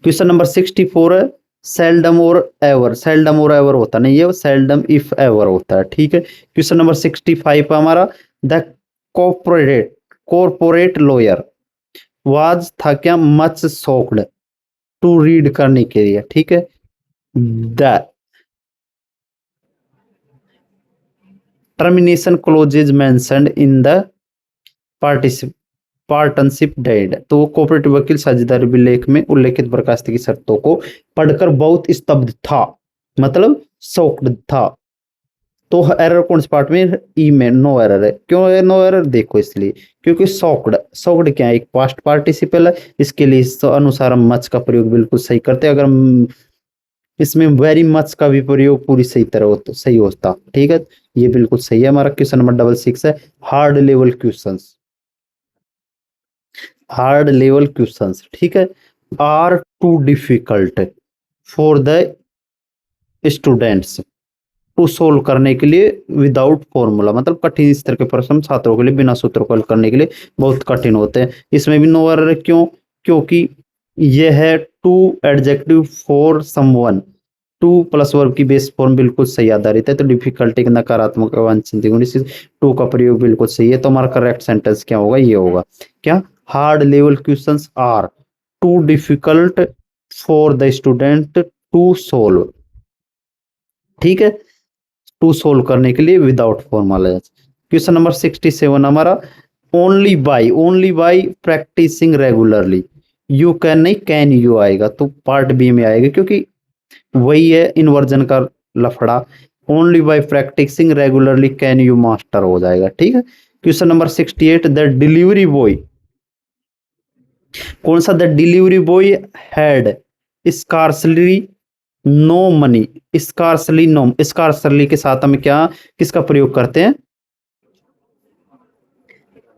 Speaker 1: क्वेश्चन नंबर 64 है, सेल्डम और एवर, सेल्डम और एवर होता नहीं है, सेल्डम इफ एवर होता है। ठीक है, क्वेश्चन नंबर 65 है हमारा, द कॉर्पोरेट लॉयर वाज था क्या, मच शॉक्ड टू रीड करने के लिए, ठीक है। The termination clauses mentioned in the पार्टिसिप पार्टनरशिप डेड, तो वो कोऑपरेटिव वकील साझेदारी विलेख में उल्लेखित बर्खास्तगी की शर्तों को पढ़कर बहुत स्तब्ध था, मतलब शॉक्ड था। तो एरर कौन से पार्ट में, ई में नो एरर है। क्यों है नो एरर, देखो इसलिए क्योंकि शॉक्ड, शॉक्ड क्या है, एक पास्ट पार्टिसिपल है, इसके लिए इस अनुसार हम मच का प्रयोग बिल्कुल सही करते हैं। अगर इसमें वेरी मच का भी प्रयोग पूरी सही तरह हो तो सही होता, ठीक है। ये बिल्कुल सही है। हमारा क्वेश्चन नंबर 66 है, hard level questions, hard level questions, ठीक है, are too difficult for the students to solve करने के लिए विदाउट फॉर्मूला, मतलब कठिन स्तर के प्रश्न छात्रों के लिए बिना सूत्रों को हल करने के लिए बहुत कठिन होते हैं। इसमें भी नो एरर है, क्यों, क्योंकि यह है too adjective for someone, to plus verb की बेस फॉर्म बिल्कुल सही आधारित है, तो डिफिकल्टी का नकारात्मक अवांछनीय गुण, टू का प्रयोग बिल्कुल सही है। तो हमारा करेक्ट सेंटेंस क्या होगा, ये होगा क्या, hard level questions are too difficult for the student to solve, ठीक है, टू सोल्व करने के लिए विदाउट फॉर्मूला। क्वेश्चन नंबर 67 हमारा, only by practising regularly, you can नहीं कैन यू आएगा, तो पार्ट बी में आएगा, क्योंकि वही है इन्वर्जन का लफड़ा। Only by practising regularly can you master हो जाएगा, ठीक है। Question number 68, the delivery boy, कौन सा, the delivery boy had scarcely no money, scarcely no, scarcely के साथ हम क्या, किसका प्रयोग करते हैं,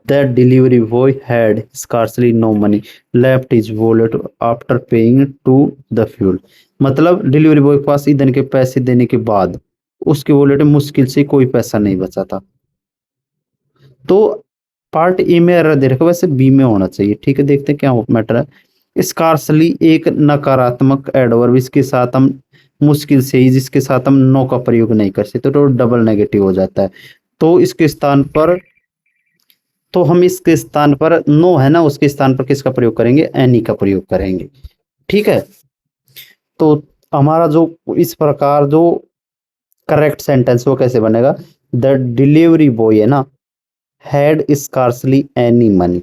Speaker 1: the delivery boy had scarcely no money left is wallet after paying to the fuel, मतलब डिलीवरी बॉय के पास ईंधन के पैसे देने के बाद उसके वॉलेट में मुश्किल से कोई पैसा नहीं बचा था। तो पार्ट ए में एरर दे रखा, वैसे बी में होना चाहिए, ठीक है। देखते हैं क्या मैटर है। स्कार्सली एक नकारात्मक एडवर्ब, इसके साथ हम मुश्किल से ही, जिसके साथ हम नो का प्रयोग नहीं कर सकते, तो डबल नेगेटिव हो जाता है। तो इसके स्थान पर, तो हम इसके स्थान पर नो है ना, उसके स्थान पर किसका प्रयोग करेंगे, एनी का प्रयोग करेंगे, ठीक है। तो हमारा जो इस प्रकार जो करेक्ट सेंटेंस वो कैसे बनेगा, द डिलीवरी बॉय है ना, had scarcely any money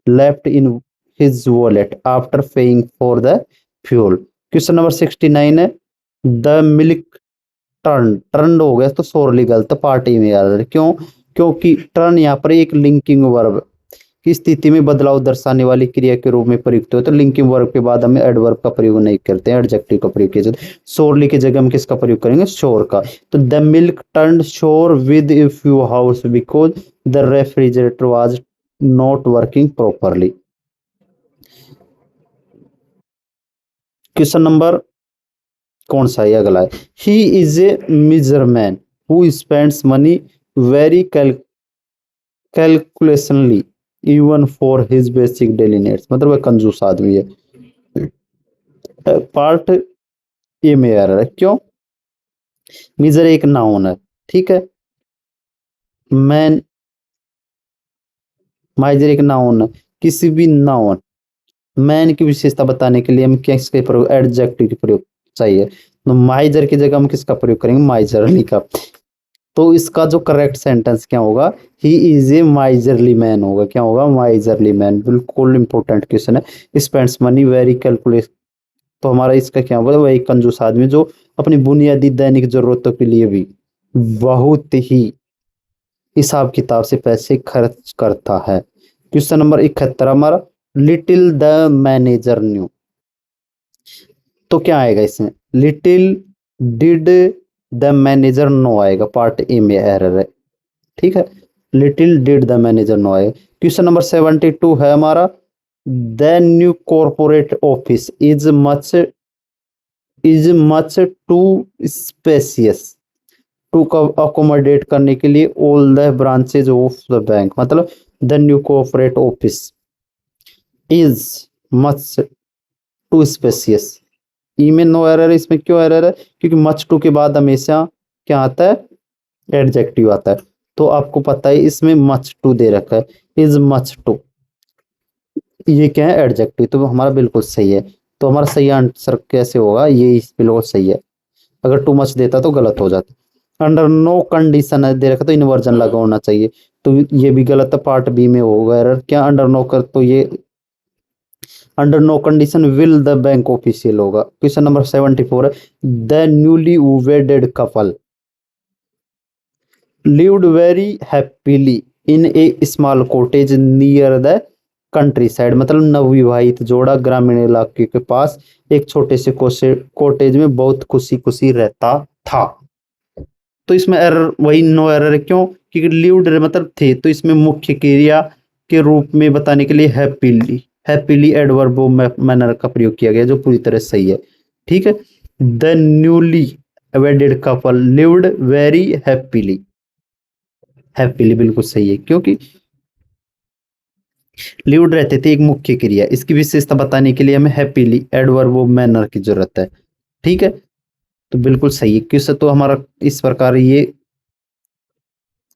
Speaker 1: left in his wallet after paying for the fuel. Question number 69 है, द मिल्क टर्न, टर्न हो गया तो सोरली गलत, पार्टी में यार, क्यों, क्योंकि टर्न यहाँ पर एक लिंकिंग वर्ब की स्थिति में बदलाव दर्शाने वाली क्रिया के रूप में प्रयुक्त हो, तो लिंकिंग वर्ब के बाद हमें एडवर्ब का प्रयोग नहीं करते हैं, एडजेक्टिव का प्रयोग किया जाता है। सोरली की जगह हम किसका प्रयोग करेंगे, शोर का। तो the milk turn sour with a few hours because the refrigerator was not working properly. Question number कौन सा है, अगला है, he is a miser man who spends money very calculationally even for his basic daily needs, मतलब वह कंजूस आदमी है। पार्ट ए में आ रहा है, क्यों, मिजर एक नाउन है, ठीक है, मैन माइजर एक नाउन है, किसी भी नाउन मैन की विशेषता बताने के लिए हम किसके प्रयोग, एडजेक्टिव के प्रयोग चाहिए, तो माइजर की जगह हम किसका प्रयोग करेंगे, माइजरली का। तो इसका जो करेक्ट सेंटेंस क्या होगा, he is A miserly man होगा, क्या होगा, माइजरली मैन, बिल्कुल इंपॉर्टेंट क्वेश्चन है। स्पेंड्स मनी वेरी कैलकुलेट, तो हमारा इसका क्या होगा, वही कंजूस आदमी जो अपनी बुनियादी दैनिक जरूरतों के लिए भी बहुत ही हिसाब किताब से पैसे खर्च करता है। क्वेश्चन नंबर 71 हमारा, लिटिल द मैनेजर न्यू, तो क्या आएगा इसमें, little did the manager know आएगा, पार्ट ए में एरर है, ठीक है, little did the manager know आएगा। क्वेश्चन नंबर 72 है हमारा, the new corporate office is much too spacious to accommodate करने के लिए all the branches of the bank, मतलब the new corporate office is much too spacious, E में no error है, इसमें क्यों एरर है, क्योंकि मच टू के बाद हमेशा क्या आता है, एडजेक्टिव आता है। तो आपको पता है इसमें मच टू दे रखा है, इज मच टू, ये क्या है, एडजेक्टिव, तो हमारा बिल्कुल सही है। तो हमारा सही आंसर कैसे होगा, ये इस बिल्कुल सही है। अगर टू मच देता तो गलत हो जाता। अंडर नो कंडीशन है दे रखा तो इन्वर्जन लगा होना चाहिए, तो ये भी गलत है, पार्ट बी में होगा एरर। क्या अंडर नो कर, तो ये under no condition will the bank official होगा। क्वेश्चन नंबर 74 है, the newly wedded couple lived very happily in a small cottage near the countryside, मतलब नवविवाहित जोड़ा ग्रामीण इलाके के पास एक छोटे से कॉटेज में बहुत खुशी खुशी रहता था। तो इसमें एरर, वही नो एरर है, क्यों? क्योंकि लिव्ड मतलब थे, तो इसमें मुख्य क्रिया के रूप में बताने के लिए हैप्पीली, हैप्पीली एडवर्ब मैनर का प्रयोग किया गया, जो पूरी तरह सही है। ठीक है, the newly wedded couple lived very happily, happily बिल्कुल सही है, क्योंकि लिव्ड रहते थे एक मुख्य क्रिया, इसकी विशेषता बताने के लिए हमें हैप्पीली एडवर्ब मैनर की जरूरत है। ठीक है, तो बिल्कुल सही है क्वेश्चन, तो हमारा इस प्रकार ये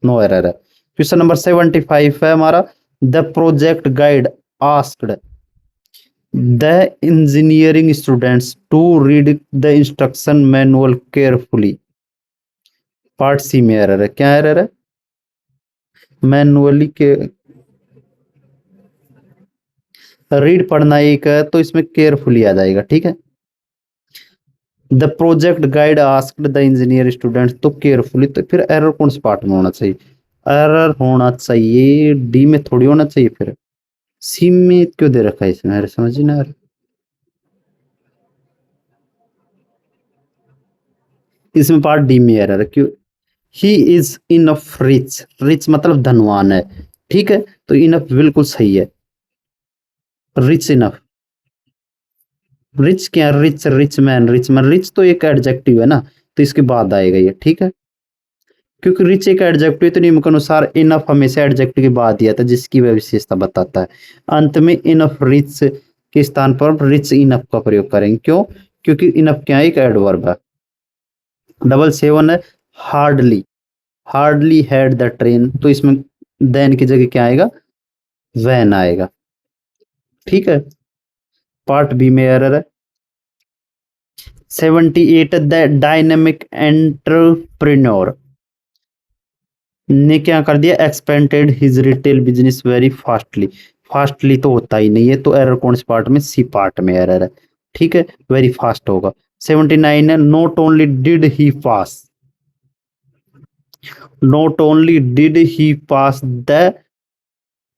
Speaker 1: नो एरर है। क्वेश्चन नंबर 75 है हमारा, the project guide asked the engineering students to read the instruction manual carefully. Part C में एरर है, क्या एरर है? मैनुअली के रीड पढ़ना एक है, तो इसमें केयरफुली आ जाएगा। ठीक है, the project guide asked the engineer students, तो केयरफुली, तो फिर एरर कौन से पार्ट में होना चाहिए? एरर होना चाहिए डी में, थोड़ी होना चाहिए, फिर सी में क्यों दे रखा है इसमें, अरे समझ ना यार। इसमें पार्ट डी में एरर है, क्यों? He is enough rich, rich मतलब धनवान है। ठीक है, तो इनफ बिल्कुल सही है, रिच इनफ। रिच क्या, rich, rich man, rich man, rich तो एक एडजेक्टिव है ना, तो इसके बाद आएगा ये। ठीक है, क्योंकि रिच एक एडजेक्टिव, तो नियम के अनुसार इनफ हमेशा एडजेक्टिव के बाद दिया था, जिसकी वह विशेषता बताता है। अंत में इनफ रिच के स्थान पर रिच इनफ का प्रयोग करेंगे, क्यों? क्योंकि इनफ क्या है, एक एडवर्ब है। डबल सेवन है, hardly, hardly had the train, तो इसमें देन की जगह क्या आएगा, वैन आएगा। ठीक है, पार्ट बी में एरर है। 78 द डायनेमिक एंटरप्रेन्योर ने क्या कर दिया, expanded his retail business very fastly. Fastly तो होता ही नहीं है, तो एरर कौन से पार्ट में, सी पार्ट में एरर है। ठीक है, वेरी फास्ट होगा। 79 है, not only did he pass, not only did he pass the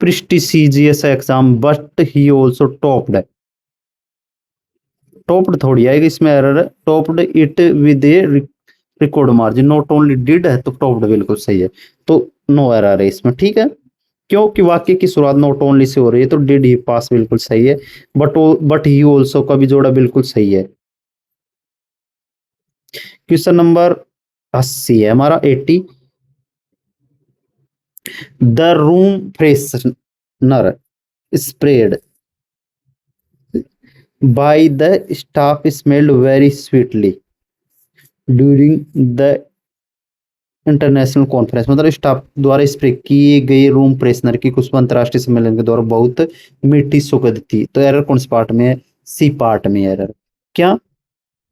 Speaker 1: prestigious exam but he also topped, topped थोड़ी आएगी, इसमें एरर है, topped it with A record margin, not only did है तो टॉप्ड बिल्कुल सही है, तो नो एरर है इसमें। ठीक है, क्योंकि वाक्य की शुरुआत नॉट ओनली से हो रही है, तो डिड ही पास बिल्कुल सही है, बट ही ऑल्सो का भी जोड़ा बिल्कुल सही है। क्वेश्चन नंबर 80 है हमारा, 80, the room freshener spread by the staff smelled very sweetly during the international conference, मतलब स्टाफ द्वारा स्प्रे किए गए रूम फ्रेशनर की खुशबू अंतर्राष्ट्रीय सम्मेलन के दौरान बहुत मीठी सुगंध थी, तो एरर कौन से पार्ट में है, सी पार्ट में एरर। क्या?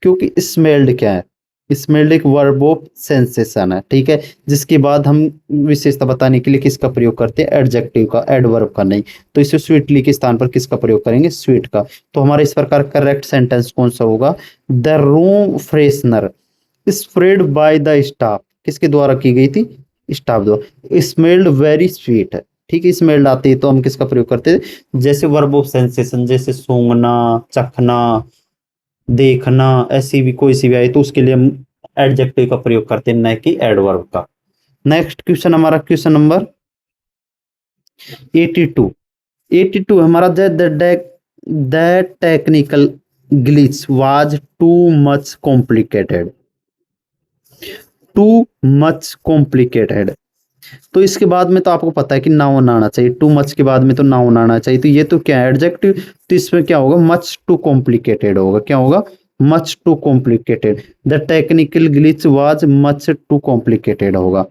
Speaker 1: क्योंकि स्मेल्ड क्या है, स्मेल्ड एक वर्ब ऑफ सेंसेशन है। ठीक है, जिसके बाद हम विशेषता बताने के लिए किसका प्रयोग करते हैं, एडजेक्टिव का, एडवर्ब का नहीं, तो इसे स्वीटली के स्थान पर किसका प्रयोग करेंगे, स्वीट का। तो हमारा इस प्रकार करेक्ट सेंटेंस कौन सा होगा, the room freshener spread by the staff, किसके द्वारा की गई थी, स्टाफ द्वारा, स्मेल्ड वेरी स्वीट है। ठीक है, स्मेल्ड आती है तो हम किसका प्रयोग करते हैं, जैसे वर्ब ऑफ सेंसेशन, जैसे सूंघना, चखना, देखना, ऐसी भी कोई सी भी आई तो उसके लिए हम एडजेक्टिव का प्रयोग करते हैं, न कि एडवर्ब का। नेक्स्ट क्वेश्चन हमारा, क्वेश्चन नंबर 82, 82 हमारा, the technical glitch was too much complicated, too much complicated, तो इसके बाद में तो आपको पता है कि नाउन आना चाहिए, टू मच के बाद में तो नाउन आना चाहिए, तो ये तो क्या है, एडजेक्टिव, तो इसमें क्या होगा, मच टू कॉम्प्लिकेटेड होगा, क्या होगा, much too complicated, the technical glitch was much too complicated होगा।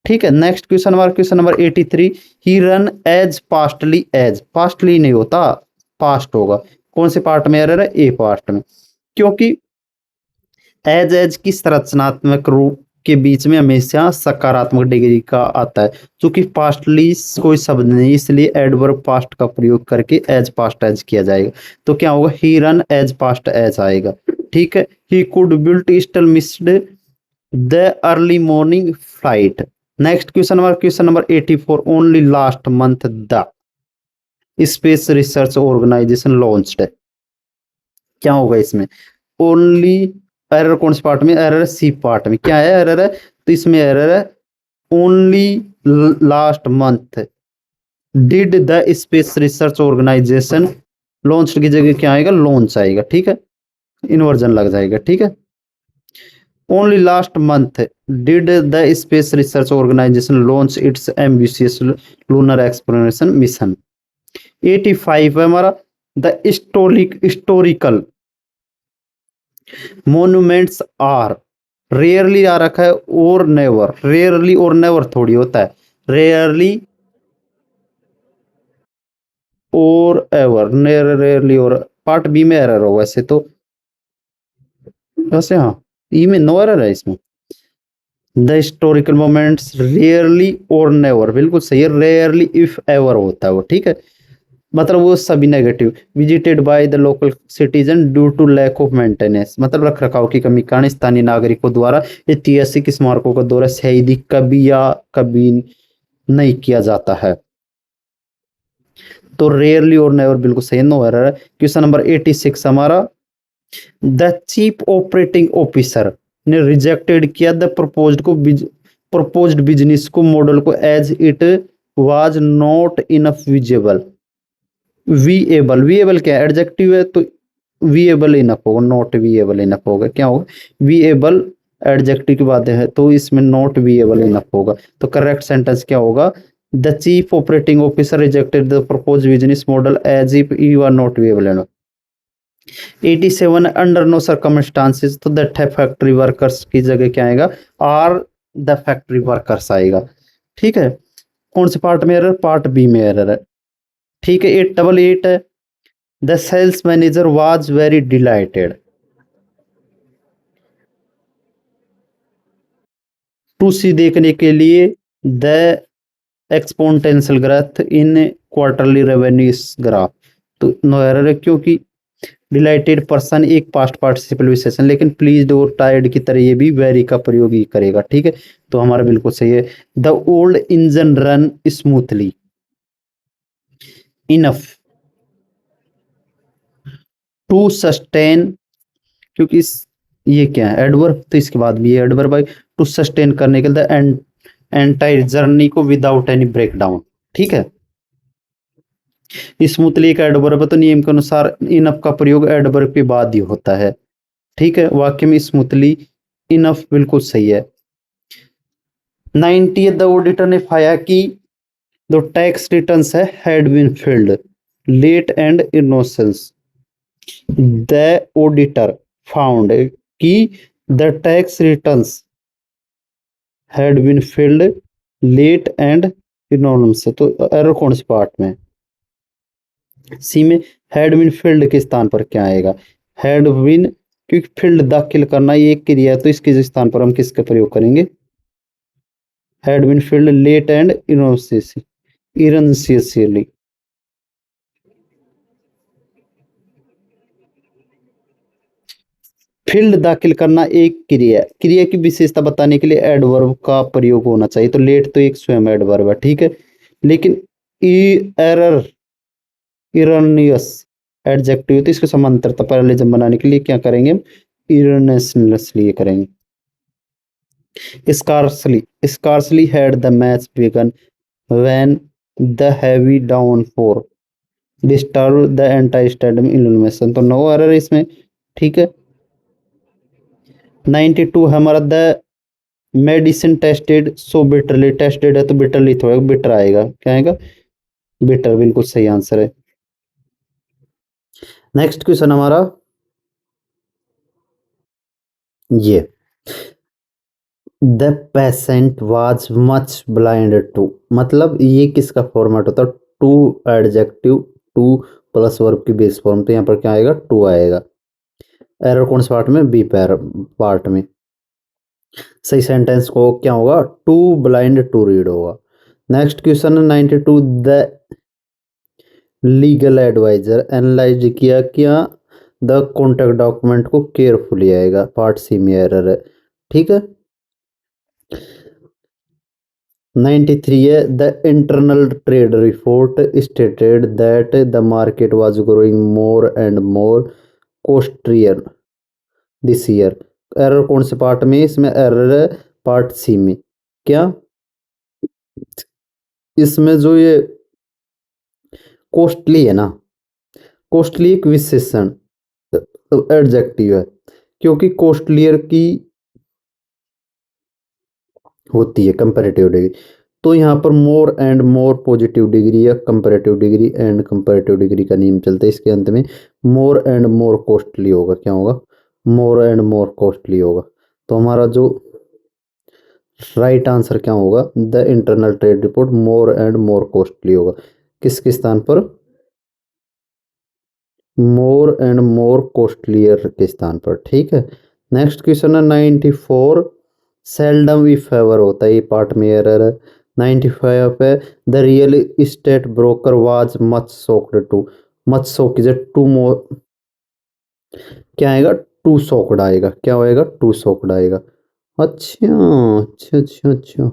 Speaker 1: ठीक है, नेक्स्ट क्वेश्चन हमारा, question number 83, he run as fastly as, fastly नहीं होता, फास्ट होगा, कौन से पार्ट में एरर है? ए पार्ट में। क्योंकि एज की संरचनात्मक रूप के बीच में हमेशा सकारात्मक डिग्री का आता है, क्योंकि पास्टली कोई शब्द नहीं, इसलिए एडवर्ब पास्ट का प्रयोग करके एज पास्ट एज किया जाएगा। तो क्या होगा? He run as past as आएगा। ठीक है। He could built still missed the early morning flight. Next question number 84। Only last month the space research organisation launched. क्या होगा इसमें? ओनली एरर कौन से पार्ट में? एरर सी पार्ट में। क्या है एरर है? तो इसमें एरर है only last month did the space research organisation. Launch की जगह क्या आएगा? लॉन्च आएगा। ठीक है, इन्वर्जन लग जाएगा। ठीक है। Only last month did the space research organisation launch its ambitious lunar exploration mission. 85 है हमारा। The historical monuments are rarely आ रखा है और नेवर। रेयरली और नेवर थोड़ी होता है, रेयरली और एवर। रेयरली और पार्ट बी में एरर हो वैसे तो, वैसे हाँ ई में नो एरर है इसमें। द हिस्टोरिकल मोमेंट्स रेयरली और नेवर, बिल्कुल सही है। रेयरली इफ एवर होता है वो। ठीक है, मतलब वो सभी negative. Visited by the local citizen due to lack of maintenance, मतलब रख रखाव की कमी कारण स्थानीय नागरिकों द्वारा ऐतिहासिक स्मारकों का दौरा सही कभी या कभी नहीं किया जाता है। तो रेयरली और नेवर बिल्कुल सही, नो एरर है। क्वेश्चन नंबर 86 हमारा। द चीफ ऑपरेटिंग ऑफिसर ने रिजेक्टेड किया द प्रपोज्ड बिजनेस को मॉडल को as it was not enough viable. Viable, viable क्या है? एडजेक्टिव है तो वीएबल इनफ होगा, नॉट वीएबल इनफ होगा। क्या होगा? वीएबल एडजेक्टिव की बात है तो इसमें नॉट वीएबल इनफ होगा। तो करेक्ट सेंटेंस क्या होगा? The chief operating officer rejected the proposed business model as if you are not viable enough. 87 under no circumstances, तो द फैक्ट्री वर्कर्स की जगह क्या आएगा? आर द फैक्ट्री वर्कर्स आएगा। ठीक है। कौन से पार्ट में एरर? पार्ट बी में एरर है। ठीक है। 888 है। The sales manager was very delighted to see देखने के लिए the exponential growth in quarterly revenue graph. तो नो एरर है, क्योंकि डिलाइटेड पर्सन एक पास्ट पार्टिसिपल विशेषण, लेकिन प्लीज्ड और टायर्ड की तरह ये भी वेरी का प्रयोग ही करेगा। ठीक है, तो हमारा बिल्कुल सही है। The old engine run smoothly enough to sustain, क्योंकि ये क्या है? एडवर्ब, तो इसके बाद भी एडवर्ब है टू सस्टेन करने के लिए एंटायर जर्नी को विदाउट एनी ब्रेकडाउन। ठीक है। स्मूथली का एडवर्ब है तो नियम के अनुसार इनफ का प्रयोग एडवर्ब के बाद ही होता है। ठीक है, वाक्य में स्मूथली इनफ बिल्कुल सही है। 90 द ऑडिटर ने पाया कि जो टैक्स रिटर्न्स है had been filed late and innocence. The auditor found कि the tax returns had been filed late and innocence. तो एरर कौन से पार्ट में? सी में। हैड बीन फिल्ड के स्थान पर क्या आएगा? हैड बीन, क्योंकि फील्ड दाखिल करना ये एक क्रिया है तो इसके स्थान पर हम किसका प्रयोग करेंगे? Had been filed late and innocently. Field दाखिल करना एक क्रिया, क्रिया की विशेषता बताने के लिए एडवर्ब का प्रयोग होना चाहिए। तो लेट तो एक स्वयं एडवर्ब है। ठीक है, लेकिन एरर इरनियस एडजेक्टिव, तो इसको समांतरता पैरेललिज्म बनाने के लिए क्या करेंगे? इरनेसली करेंगे। Scarcely had the match begun when the heavy downpour disturbed the entire stadium illumination। तो नो एरर इसमें। ठीक है। 92 हमारा the medicine tested so bitterly, tested है तो बिटरली थोड़ा बिटर आएगा। क्या आएगा? बिटर, बिल्कुल सही आंसर है। नेक्स्ट क्वेश्चन हमारा ये। The patient was much blind to, मतलब ये किसका फॉर्मेट होता है? Too adjective to plus verb की बेस फॉर्म, तो यहाँ पर क्या आएगा, टू आएगा। एरर कौन से पार्ट में, बी पैर पार्ट में। सही सेंटेंस को क्या होगा, टू ब्लाइंड टू रीड होगा। Next question 92, the legal adviser analyse किया क्या द कॉन्ट्रैक्ट डॉक्यूमेंट को केयरफुली आएगा, पार्ट सी में एरर है, ठीक है। 93 है, the internal trade report stated that the market was growing more and more costlier this year. Error कौन से पार्ट में, इसमें एरर है पार्ट सी में। क्या इसमें जो ये कॉस्टली है ना, कॉस्टली एक विशेषण एडजेक्टिव है, क्योंकि कॉस्टलियर की होती है कंपैरेटिव डिग्री, तो यहाँ पर more and more positive degree या comparative degree and comparative degree का नियम चलता है, इसके अंत में मोर एंड मोर कॉस्टली होगा, क्या होगा, मोर एंड मोर कॉस्टली होगा। तो हमारा जो राइट आंसर क्या होगा, the internal trade report more and more costly होगा। किसके स्थान पर, मोर एंड मोर कॉस्टलियर के स्थान पर, ठीक है। नेक्स्ट क्वेश्चन है 94, सेल्डम इफ एवर होता है, ये पार्ट में एरर है। 95 पे, the real estate broker was much shocked too, much shock is too more, क्या आएगा, टू शॉक्ड आएगा, क्या आएगा, टू शॉक्ड आएगा। अच्छा अच्छा अच्छा अच्छा,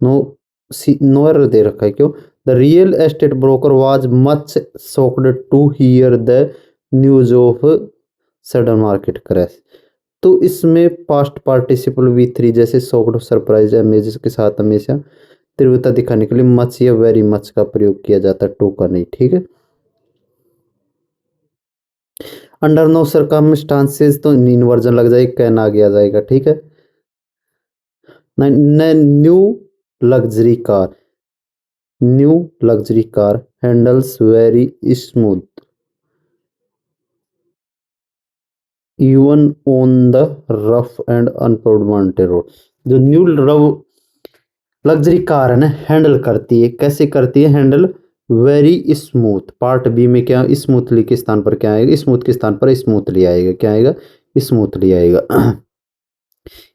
Speaker 1: नो सी नो एरर दे रखा है, क्यों, the real estate broker was much shocked to hear the news of sudden market crash. तो इसमें पास्ट पार्टिसिपल वी थ्री जैसे शॉक्ड, सरप्राइज, अमेज के साथ हमेशा तीव्रता दिखाने के लिए मच या वेरी मच का प्रयोग किया जाता है, टू का नहीं, ठीक है। अंडर नो सर्कमस्टांसेस तो इन्वर्जन लग जाएगा, कैन आगे आ जाएगा, ठीक है। New luxury car, new luxury car handles very smooth even on the rough and अनप्रोड माउंटेन रोड। जो न्यू लग्जरी कार है ना, हैंडल करती है, कैसे करती है handle, very smooth, part B में क्या, स्मूथली के स्थान पर क्या आएगा, स्मूथ के स्थान पर स्मूथली आएगा, क्या आएगा, स्मूथली आएगा।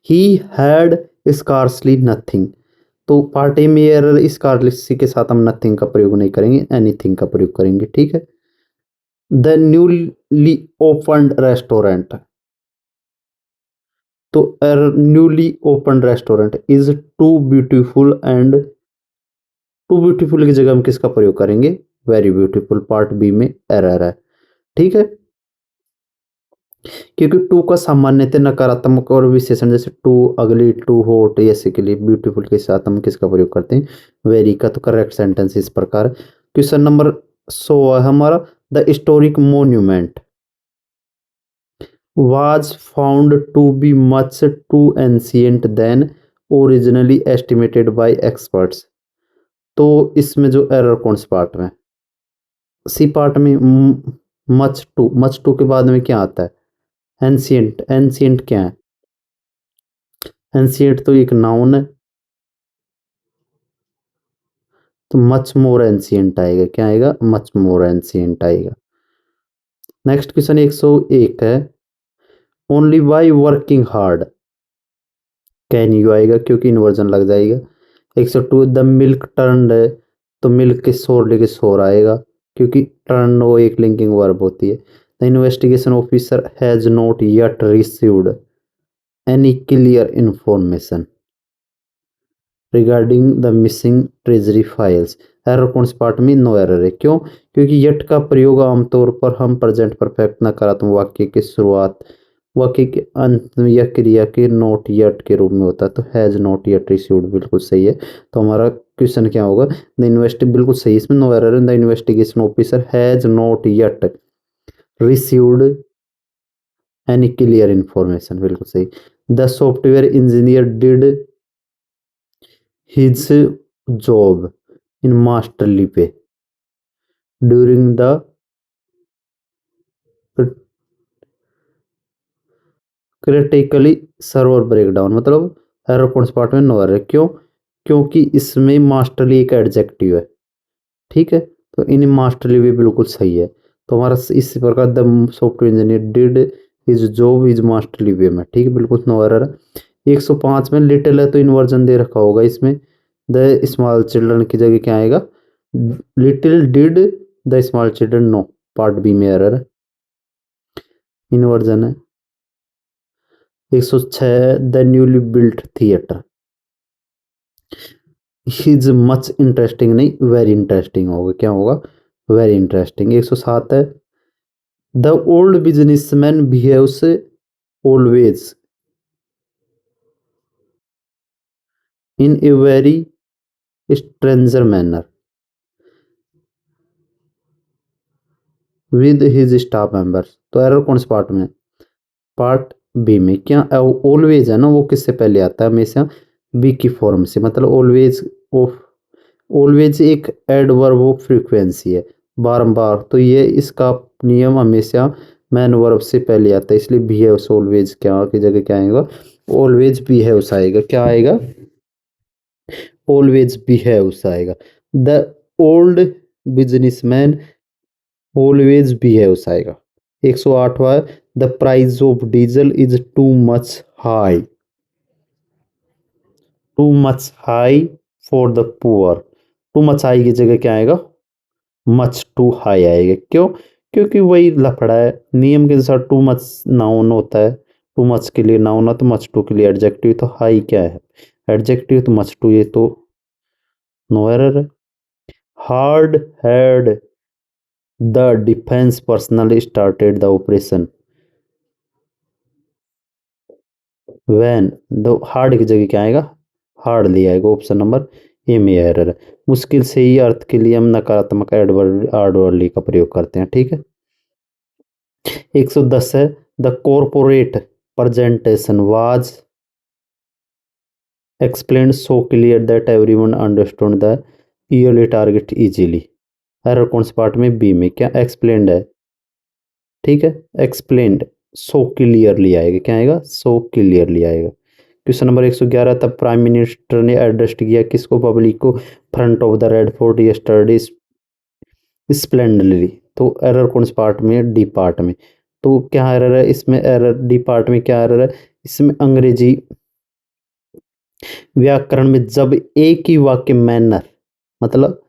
Speaker 1: ही हैड स्कार्सली नथिंग, तो पार्ट ए में एरर, स्कार्सली के साथ हम नथिंग का प्रयोग नहीं करेंगे, एनीथिंग का प्रयोग करेंगे, ठीक है। द न्यूली ओपन्ड रेस्टोरेंट, तो newly open restaurant is too beautiful and, too beautiful की जगह हम किसका प्रयोग करेंगे, वेरी ब्यूटीफुल, पार्ट बी में एरर है, ठीक है। क्योंकि टू का सामान्यतः नकारात्मक और विशेषण जैसे टू अगली, टू हॉट, ऐसे के लिए ब्यूटीफुल के साथ हम किसका प्रयोग करते हैं, वेरी का। तो करेक्ट सेंटेंस इस प्रकार। क्वेश्चन नंबर 100 है हमारा, the historic monument was found to be much too ancient than originally estimated by experts। तो इसमें जो एरर कौन से पार्ट में, सी पार्ट में, मच टू, मच टू के बाद में क्या आता है, एंशियंट, एंशियंट क्या है, एंशियंट तो एक नाउन है, तो मच मोर एंशियंट आएगा, क्या आएगा, मच मोर एंशियंट आएगा। नेक्स्ट क्वेश्चन 101 है, only by working hard, can you आएगा क्योंकि इन्वर्जन लग जाएगा। 102, द मिल्क टर्न है, तो मिल्क के शोर लेके शोर आएगा, क्योंकि टर्न वो एक लिंकिंग वर्ब होती है। The investigation officer has not yet received any clear information regarding the missing treasury files. Error कौन से पार्ट में, नो एरर है, क्यों, क्योंकि यट का प्रयोग आमतौर पर हम प्रेजेंट परफेक्ट नकारात्मक वाक्य के शुरुआत, वाक्य के अंत या क्रिया के नॉट यट के रूप में होता है। तो हैज नॉट यट रिसीव्ड बिल्कुल सही है। तो हमारा क्वेश्चन क्या होगा, द इन्वेस्ट, बिल्कुल सही, इसमें नो एरर है, the investigation officer has not yet received any clear information, बिल्कुल सही। The software engineer did his job in masterly way during the critically server breakdown, मतलब एरर कौन से पार्ट में, नो एरर, क्यों, क्योंकि इसमें मास्टरली एक एडजेक्टिव है, ठीक है। तो इन मास्टर लीव भी बिल्कुल सही है। तो हमारा इस प्रकार the software engineer did his job is master leave में, ठीक है, बिल्कुल नो एरर है। 105 में लिटिल है तो इन्वर्जन दे रखा होगा इसमें, द स्मॉल चिल्ड्रन की जगह क्या आएगा, little did the small children no, part B में एरर है, इन्वर्जन है। 106 the newly built theatre is much interesting, नहीं वेरी इंटरेस्टिंग होगा, क्या होगा, वेरी इंटरेस्टिंग। 107 है the old businessman behaves always in a very stranger manner with his staff members. तो error कौन से पार्ट में, पार्ट बी में। क्या ऑलवेज है ना, वो किससे पहले आता है हमेशा, बी की फॉर्म से, मतलब ऑलवेज ऑफ, ऑलवेज एक एडवर्ब ऑफ फ्रीक्वेंसी है, बारंबार, तो ये इसका नियम हमेशा मैन वर्ब से पहले आता है, इसलिए बी है उस ऑलवेज क्या की जगह क्या आएगा, ऑलवेज बी है उस आएगा, क्या आएगा, ऑलवेज बी है उस आएगा। The old businessman always be है उस आएगा। 108वां the price of diesel is too much high, too much high for the poor, too much high की जगह क्या आएगा, मच टू हाई आएगा, क्यों, क्योंकि वही लफड़ा है, नियम के अनुसार टू मच नाउन होता है, टू मच के लिए नाउन है तो मच टू के लिए एडजेक्टिव, तो हाई क्या है, एडजेक्टिव, तो मच टू, ये तो नो एरर है। Hard had the defence personnel started the operation when, the hard की जगह क्या आएगा, हार्डली आएगा, ऑप्शन नंबर ए में एरर है। मुश्किल से ही अर्थ के लिए हम नकारात्मक एडवर्ड हार्डली का प्रयोग करते हैं, ठीक है। 110 है the corporate presentation was explained so clear that everyone understood the yearly target easily। Error कौन से पार्ट में, बी में, क्या एक्सप्लेन्ड है, ठीक है, एक्सप्लेन्ड, सो क्लियरली आएगा, क्या आएगा, सो क्लियरली आएगा। क्वेश्चन नंबर 111 तब प्राइम मिनिस्टर ने एड्रेस किया किसको, पब्लिक को, front of the Red Fort yesterday splendidly. तो एरर कौन से पार्ट में, डी पार्ट में। तो क्या एरर है इसमें, एरर डी पार्ट में क्या एरर है, इसमें अंग्रेजी व्याकरण में जब एक ही वाक्य मैनर, मतलब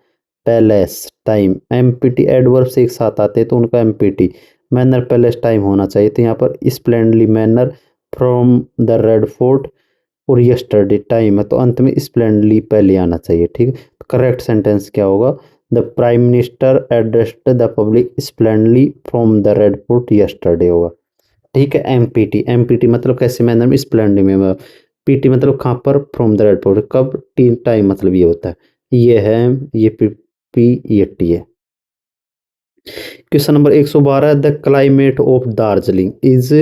Speaker 1: पैलेस टाइम, एमपीटी एडवर्ब से एक साथ आते हैं तो उनका एमपीटी मैनर पैलेस टाइम होना चाहिए, तो यहाँ पर splendidly manner from the Red Fort और यस्टरडे टाइम है, तो अंत में स्प्लेंडली पहले आना चाहिए, ठीक है। तो करेक्ट सेंटेंस क्या होगा, the prime minister addressed the public splendidly from the Red Fort yesterday होगा, ठीक है। एमपीटी, एमपीटी मतलब कैसे मैनर में, स्प्लेंडली में, पीटी मतलब कहाँ पर, फ्रॉम द रेड फोर्ट, कब, टी टाइम मतलब ये होता है, ये है, ये पी ये टी है। Question number 112 the climate of Darjeeling is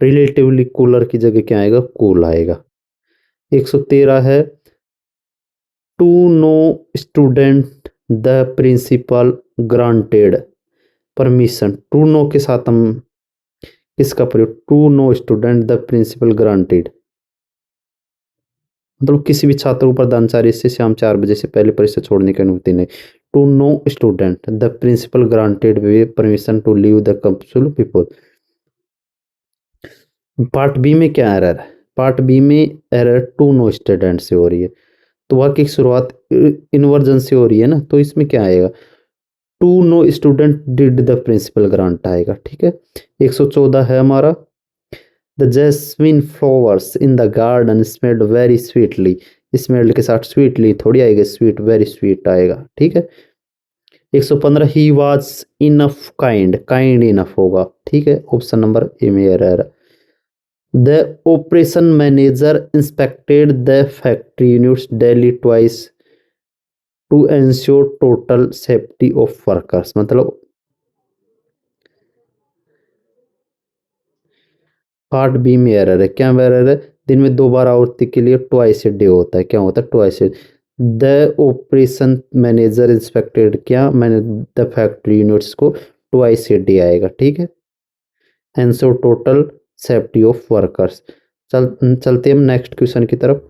Speaker 1: relatively cooler की जगह क्या आएगा, कूल आएगा। 113 है to no student the principal granted permission, to no के साथ हम किसका प्रयोग, to no student the principal granted, मतलब किसी भी छात्र को प्रधानाचार्य से शाम 4 बजे से पहले परिसर छोड़ने की अनुमति नहीं। To no student the principal granted permission to leave the campus before. Part B में क्या एरर है, पार्ट बी में एरर टू नो स्टूडेंट से हो रही है, तो वाक्य की शुरुआत इन्वर्जन से हो रही है ना, तो इसमें क्या आएगा, to no student did the principal grant आएगा, ठीक है। 114 है हमारा the jasmine flowers in the garden smelled very sweetly, smelled के साथ स्वीटली थोड़ी आएगी, स्वीट वेरी स्वीट आएगा, ठीक है। 115 he was enough kind, kind enough होगा, ठीक है, ऑप्शन नंबर ए में error. The operation manager inspected the factory units daily twice to ensure total safety of workers, मतलब पार्ट बी में एरर है, क्या एरर है, दिन में 2 बार आवृत्ति के लिए ट्वाइस ए डे होता है, क्या होता है, twice A. The operation manager inspected, क्या मैंने, द फैक्ट्री यूनिट्स को ट्वाइस ए डे आएगा, ठीक है। Ensure total safety of workers. चलते हम नेक्स्ट क्वेश्चन की तरफ।